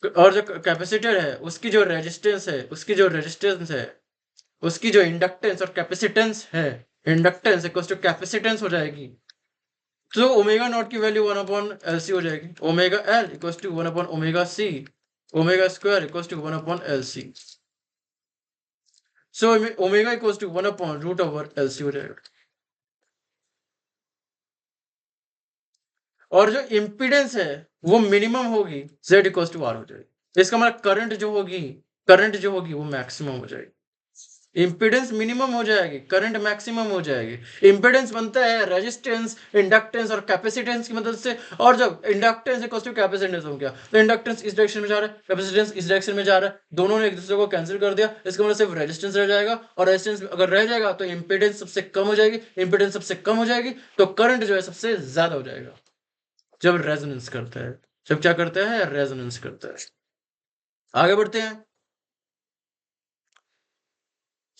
और जो कैपेसिटर है उसकी जो रेजिस्टेंस है उसकी जो इंडक्टेंस और कैपेसिटेंस है, इंडक्टेंस इक्वल टू कैपेसिटेंस हो जाएगी। तो ओमेगा नॉट की वैल्यू 1 अपॉन एल सी हो जाएगी। Omega L equal to 1 upon omega C, omega square equal to 1 upon L C. So omega equal to 1 upon root over L C हो जाएगा। और जो इम्पीडेंस है वो मिनिमम होगी, z इक्वल टू आर हो जाएगी। इसका मतलब करंट जो होगी वो मैक्सिमम हो जाएगी। इंपीडेंस मिनिमम हो जाएगी, करंट मैक्सिमम हो जाएगी। इंपीडेंस बनता है रेजिस्टेंस, इंडक्टेंस और कैपेसिटेंस की मदद से। और जब इंडक्टेंस इक्वल टू कैपेसिटेंस हो गया तो इंडक्टेंस इस डायरेक्शन में जा रहा है, कैपेसिटेंस इस डायरेक्शन में जा रहा है, दोनों ने एक दूसरे को कैंसिल कर दिया। इसका मतलब सिर्फ रेजिस्टेंस रह जाएगा, और रेजिस्टेंस अगर रह जाएगा तो इंपीडेंस सबसे कम हो जाएगी, इंपीडेंस सबसे कम हो जाएगी तो करंट जो है सबसे ज्यादा हो जाएगा जब रेजोनेंस करता है। जब क्या करता है? रेजोनेंस करता है। आगे बढ़ते हैं।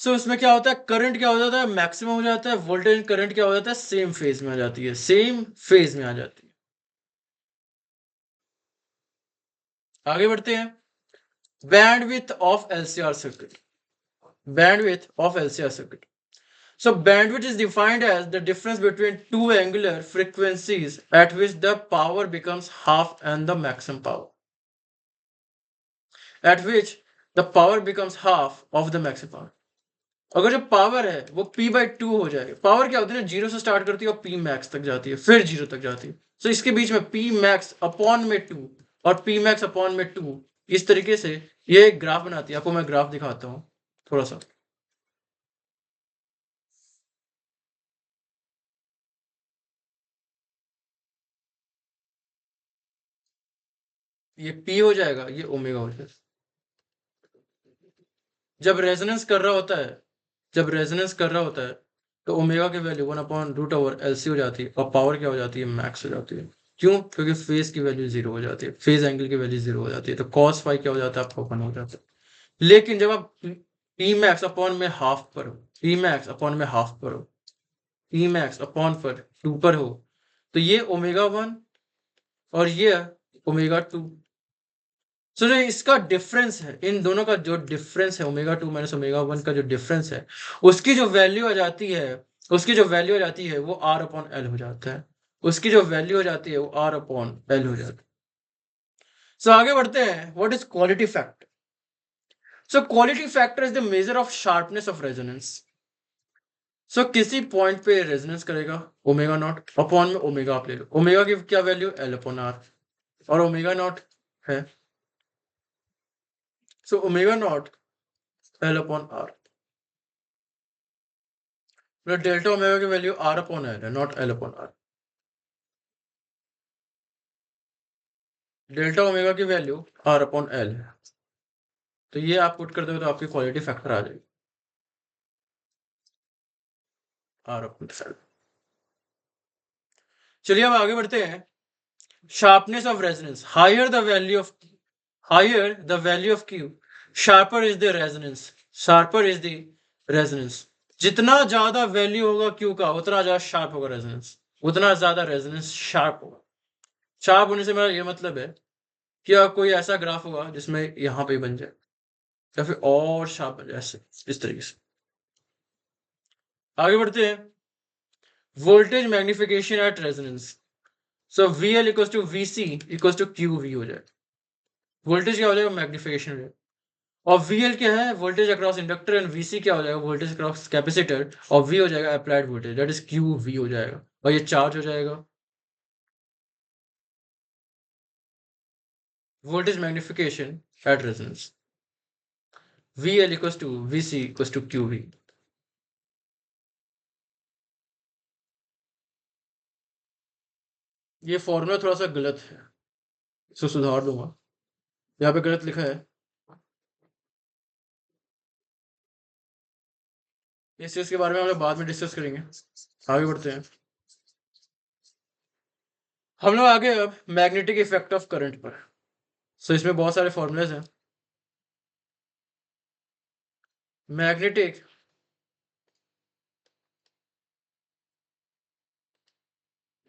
सो इसमें क्या होता है? करंट क्या हो जाता है? मैक्सिमम हो जाता है। वोल्टेज करंट क्या हो जाता है? सेम फेज में आ जाती है, सेम फेज में आ जाती है। आगे बढ़ते हैं। Bandwidth of LCR circuit, bandwidth of LCR circuit. So bandwidth is defined as the difference between two angular frequencies at which the power becomes half and the maximum power. At which the power becomes half of the maximum power. अगर जो power है वो p/2 हो जाए, power क्या होती है ना, जीरो से स्टार्ट करती है और p मैक्स तक जाती है, फिर जीरो तक जाती है। तो इसके बीच में p मैक्स अपॉन में 2 और p मैक्स अपॉन में 2, इस तरीके से ये एक ग्राफ बनाती है। आपको मैं ग्राफ दिखाता हूँ थोड़ा सा। ये p हो जाएगा, ये ओमेगा हो जाएगा। जब रेजोनेंस कर रहा होता है, जब रेजोनेंस कर रहा होता है तो ओमेगा की value 1 upon root over L C हो जाती है, और पावर क्या हो जाती है? मैक्स हो जाती है। क्यों? क्योंकि फेज की वैल्यू जीरो हो जाती है, फेज एंगल की वैल्यू जीरो हो जाती है, तो कॉस फाई क्या हो जाता है? आपका 1 हो जाता है। लेकिन जब आप पी मैक्स अपॉन में हाफ पर हो, पी मैक्स अपॉन में हाफ पर हो, पी मैक्स अपॉन पर 2 पर हो, तो ये ओमेगा 1 और ये ओमेगा 2। सो जो इसका डिफरेंस है, इन दोनों का जो डिफरेंस है, ओमेगा 2 माइनस ओमेगा 1 का जो डिफरेंस है, उसकी जो वैल्यू आ जाती है, उसकी जो वैल्यू आ जाती है वो आर अपॉन एल हो जाता है। उसकी जो वैल्यू हो जाती है वो आर अपॉन एल हो जाता है। सो आगे बढ़ते हैं। What is quality factor? So quality factor is the measure of sharpness of resonance. So किसी पॉइंट पे रेजोनेंस करेगा ओमेगा नॉट, अपॉन में ओमेगा आप ले लो, ओमेगा की क्या वैल्यू? एल अपॉन आर, और ओमेगा नॉट है, so omega naught L upon R. मतलब डेल्टा ओमेगा की वैल्यू आर अपॉन एल है, not L upon R. Delta omega की वैल्यू आर अपॉन एल है, तो ये आप पुट करते हो तो आपकी क्वालिटी फैक्टर आ जाएगी आर अपॉन एल। चलिए अब आगे बढ़ते हैं। Sharpness of resonance, higher the value of Q, sharper is the resonance, sharper is the resonance. जितना ज्यादा वैल्यू होगा क्यू का उतना ज्यादा शार्प होगा रेजोनेंस, उतना ज्यादा रेजोनेंस शार्प होगा। शार्प होने से मेरा ये मतलब है कि कोई ऐसा ग्राफ होगा जिसमें यहां पे बन जाए, या फिर और शार्प बन जाए, ऐसे इस तरीके से। आगे बढ़ते हैं। Voltage magnification at resonance. So VL equal to VC equal to QV हो जाए। वोल्टेज क्या हो जाएगा? मैग्निफिकेशन हो जाएगा। और VL क्या है? Voltage across inductor, and VC क्या हो जाएगा? वोल्टेज अक्रॉस कैपेसिटर, और V हो जाएगा applied voltage, that is QV हो जाएगा, और ये चार्ज हो जाएगा। Voltage magnification at resonance, VL equal to VC equal to QV। ये फॉर्मूला थोड़ा सा गलत है, इसको सुधार दूंगा। यहाँ पे गलत लिखा है, इस चीज के बारे में हम लोग बाद में डिस्कस करेंगे। आगे बढ़ते हैं। हम लोग आगे अब मैग्नेटिक इफेक्ट ऑफ करंट पर। सो इसमें बहुत सारे फॉर्मूलेज हैं। Magnetic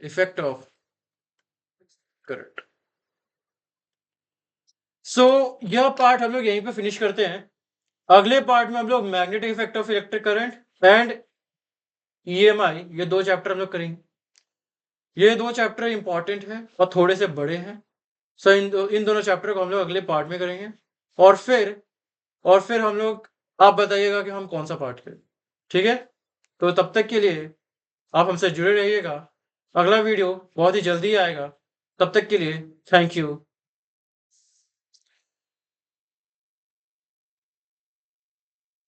effect of current. So यह पार्ट हम लोग यहीं पे फिनिश करते हैं। अगले पार्ट में हम लोग magnetic effect of electric current and EMI, ये 2 चैप्टर हम लोग करेंगे। ये 2 चैप्टर इंपॉर्टेंट हैं और थोड़े से बड़े हैं। सो इन दोनों चैप्टर को हम लोग अगले पार्ट में करेंगे और फिर हम लोग, आप बताइएगा कि हम कौन सा पार्ट करें, ठीक है? तो तब तक के लिए आप हमसे जुड़े रहिएगा। अगला वीडियो बहुत ही जल्दी आएगा। तब तक के लिए थैंक यू।